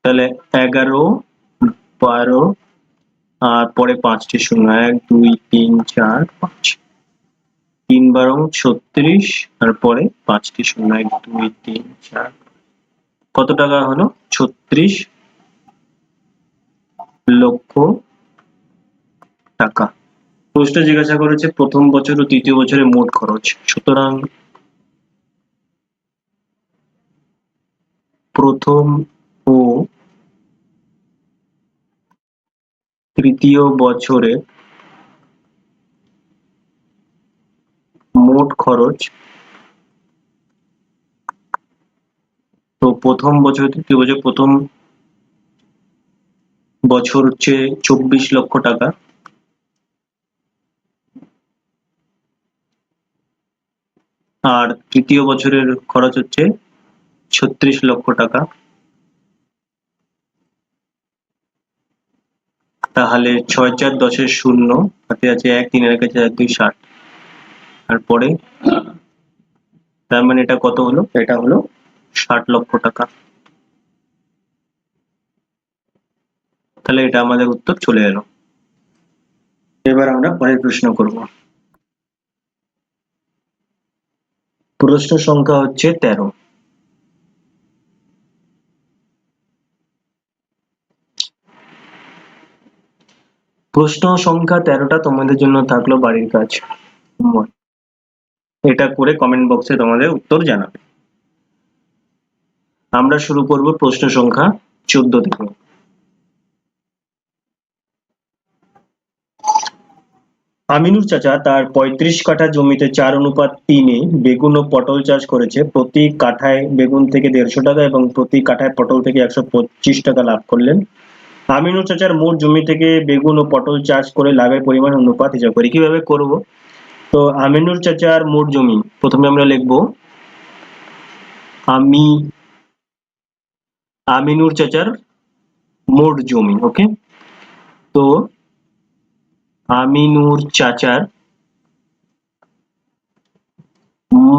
তাহলে 11, 12, আর পরে 5টি শূন্য, 1, 2, 3, 4, 5। 3 বারং 36, আর পরে 5টি শূন্য, 1, 2, 3, 4। কত টাকা হলো? 36 লক্ষ টাকা। প্রশ্ন জিজ্ঞাসা করেছে প্রথম বছর ও তৃতীয় বছরের মোট খরচ। সুতরাং প্রথম ও তৃতীয় বছরে মোট খরচ, তো প্রথম বছর তৃতীয় বছর, প্রথম বছর হচ্ছে 24 লক্ষ টাকা, আর তৃতীয় বছরের খরচ হচ্ছে 36 লক্ষ টাকা। তাহলে 6, 4, 10 শূন্য, হাতে আছে 1, 3 এর কাছে 1, 2, 60, আর পরে তার মানে এটা কত হলো? এটা হলো 60 লক্ষ টাকা। তাহলে এটা আমাদের উত্তর চলে এলো। এবার আমরা পরের প্রশ্ন করব। প্রশ্ন সংখ্যা হচ্ছে 13। প্রশ্ন সংখ্যা 13টা তোমাদের জন্য থাকলো বাড়ির কাজ। এটা করে কমেন্ট বক্সে তোমাদের উত্তর জানাবে। আমরা শুরু করব প্রশ্ন সংখ্যা 14 থেকে। আমিনুর চাচা তার 35 কাঠা জমিতে 4:3 বেগুন ও পটল চাষ করেছে। প্রতি কাঠায় বেগুন থেকে 150 টাকা এবং প্রতি কাঠায় পটল থেকে 125 টাকা লাভ করলেন। আমিনুর চাচার মোট জমি থেকে বেগুন ও পটল চাষ করে লাভের পরিমাণ অনুপাত হিসাব করি। কিভাবে করব? তো আমিনুর চাচার মোট জমি, প্রথমে আমরা লিখব আমিনুর চাচার মোট জমি। ওকে, তো আমিনুর চাচার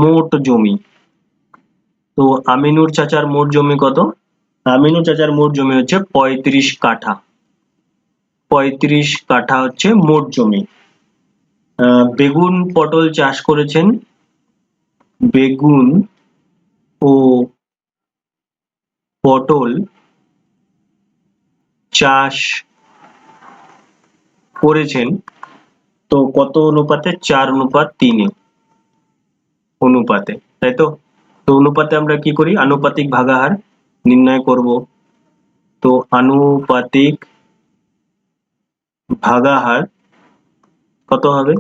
মোট জমি, তো আমিনুর চাচার মোট জমি কত? আমিনুর চাচার মোট জমি হচ্ছে 35 কাঠা। 35 কাঠা হচ্ছে মোট জমি। বেগুন পটল চাষ করেছেন, বেগুন ও পটল চাষ করেছেন, তো কত অনুপাতে? 4:3 অনুপাতে, তাই তো? তো অনুপাতে আমরা কি করি? আনুপাতিক ভাগাহার নির্ণয় করব। তো আনুপাতিক ভাগাহার কত হবে?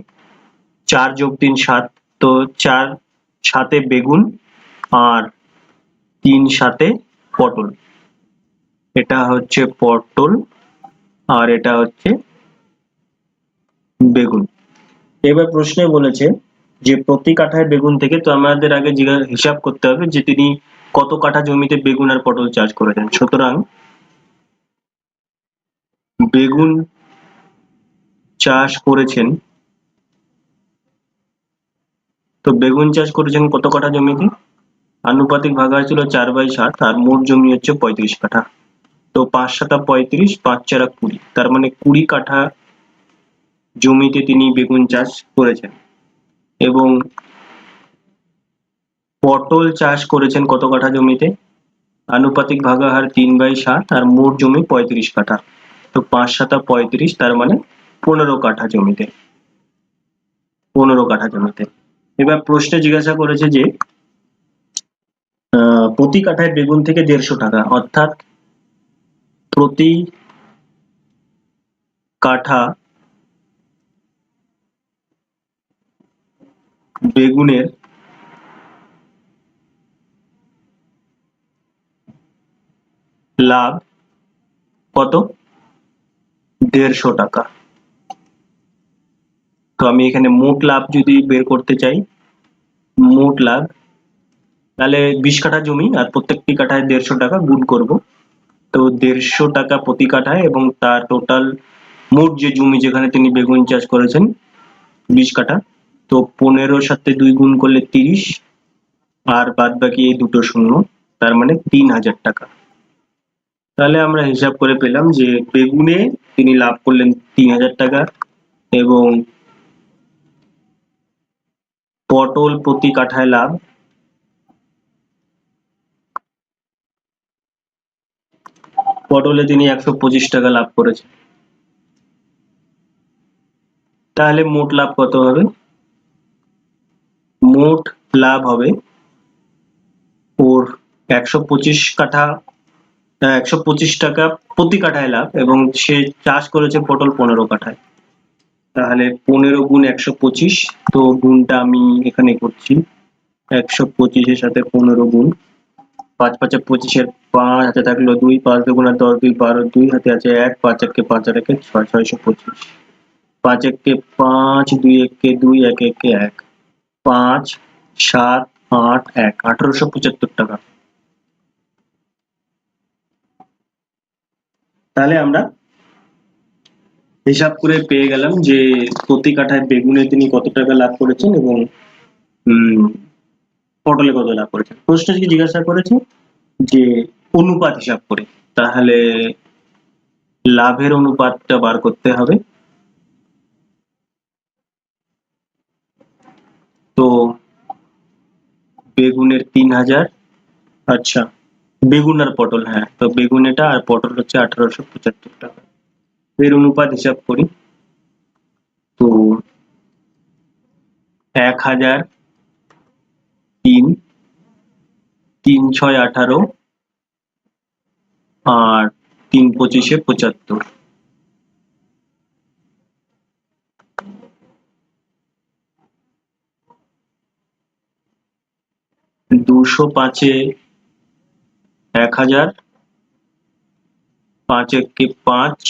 4 + 3 7, তো 4 7 বেগুন আর 3 7 পটল। এটা হচ্ছে পটল আর এটা হচ্ছে বেগুন। এবার প্রশ্নে বলেছে যে প্রতি কাঠায় বেগুন থেকে, তো আমাদের আগে হিসাব করতে হবে যে তিনি কত কাঠা জমিতে বেগুন আর পটল চাষ করেছেন। সুতরাং বেগুন চাষ করেছেন, তো বেগুন চাষ করেছেন কত কাঠা জমিতে? আনুপাতিক ভাগাহার ছিল 4/7 আর মোট জমি হচ্ছে 35 কাঠা। তো 5 7 35, 5 4 20, তার মানে 20 কাঠা জমিতে তিনি বেগুন চাষ করেছেন। এবং পটল চাষ করেছেন কত কাঠা জমিতে? আনুপাতিক ভাগাহার 3/7 আর মোট জমি 35 কাঠা। তো 5 7 35, তার মানে 15 কাঠা জমিতে। 15 কাঠা জমিতে। এবার প্রশ্নে জিজ্ঞাসা করেছে যে প্রতি কাঠায় বেগুন থেকে 150 টাকা, অর্থাৎ প্রতি কাঠা বেগুনের লাভ কত? 150 টাকা। তো আমি এখানে মোট লাভ যদি বের করতে চাই, মোট লাভ, তাহলে 20 কাঠা জমি আর প্রত্যেকটি কাঠায় 150 টাকা গুণ করব। তো 150 টাকা প্রতি কাঠায়, এবং তার টোটাল মোট যে জমি যেখানে তিনি বেগুন চাষ করেছেন 20 কাঠা, তো 15 সাথে 2 গুণ করলে 30, আর বাদ বাকি এই দুটো শূন্য, তার মানে 3000 টাকা। তাহলে আমরা হিসাব করে পেলাম যে বেগুনে তিনি লাভ করলেন 3000 টাকা, এবং পটল প্রতি কাঠায় লাভ পটলে তিনি 125 টাকা লাভ করেছেন। তাহলে মোট লাভ কত হবে? মোট লাভ হবে ওর 125 কাঠা 125 টাকা প্রতি কাঠায় লাভ, এবং সে চাষ করেছে পটল 15 কাঠায়। তাহলে 15 গুণ 125, তো গুণটা আমি এখানে করছি, 125 এর সাথে 15 গুণ, 5 5 25, 5 হাতে থাকলো 2, 5 দুগুণে 10, 2 12, 2 হাতে আছে 1, 5 1 5 আর 1 6, 625, 5 1 5, 2 1 2, 1 1 1, 5 7 8 1, 1875 টাকা। তাহলে আমরা হিসাব করে পেয়ে গেলাম যে প্রতি কাঠায় বেগুনে তিনি কত টাকা লাভ করেছেন এবং পটলে কত লাভ করেছেন। প্রশ্ন কি জিজ্ঞাসা করেছে যে অনুপাত হিসাব করে, তাহলে লাভের অনুপাতটা বার করতে হবে। তো বেগুনের 3000, আচ্ছা বেগুন আর পটল, হ্যাঁ, তো বেগুন এটা আর পটল হচ্ছে 1875 টাকা। এর অনুপাত হিসাব করি, তো 1000, 3, 3 6 18, আর 3 25 75। 205 1000, 5 1 5,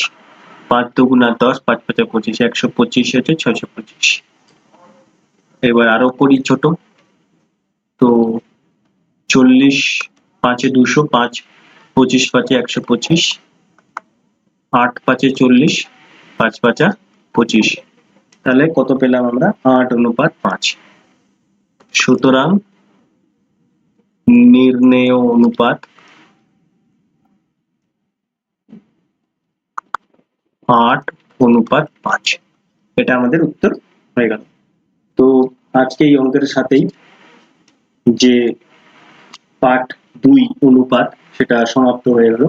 5 দুগুণা 10, 5 5 25, 125 হচ্ছে 625। এবার আরো করি ছোট, তো 40 5 200, 5 25 5 125, 8 5 40, 5 5 25। তাহলে কত পেলাম আমরা? 8:5। সুতরাং নির্ণেয় অনুপাত 8:5। এটা আমাদের উত্তর হয়ে গেল। তো আজকে এই অঙ্কের সাথেই যে পার্ট 2 অনুপাত সেটা সমাপ্ত হয়ে গেল।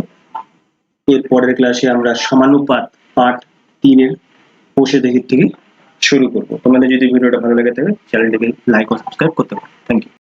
এর পরের ক্লাসে আমরা সমানুপাত পার্ট 3 এর বসে দেখি থেকে শুরু করব। তোমাদের যদি ভিডিওটা ভালো লেগে থাকে চ্যানেলটিকে লাইক ও সাবস্ক্রাইব করতে পারো। Thank you.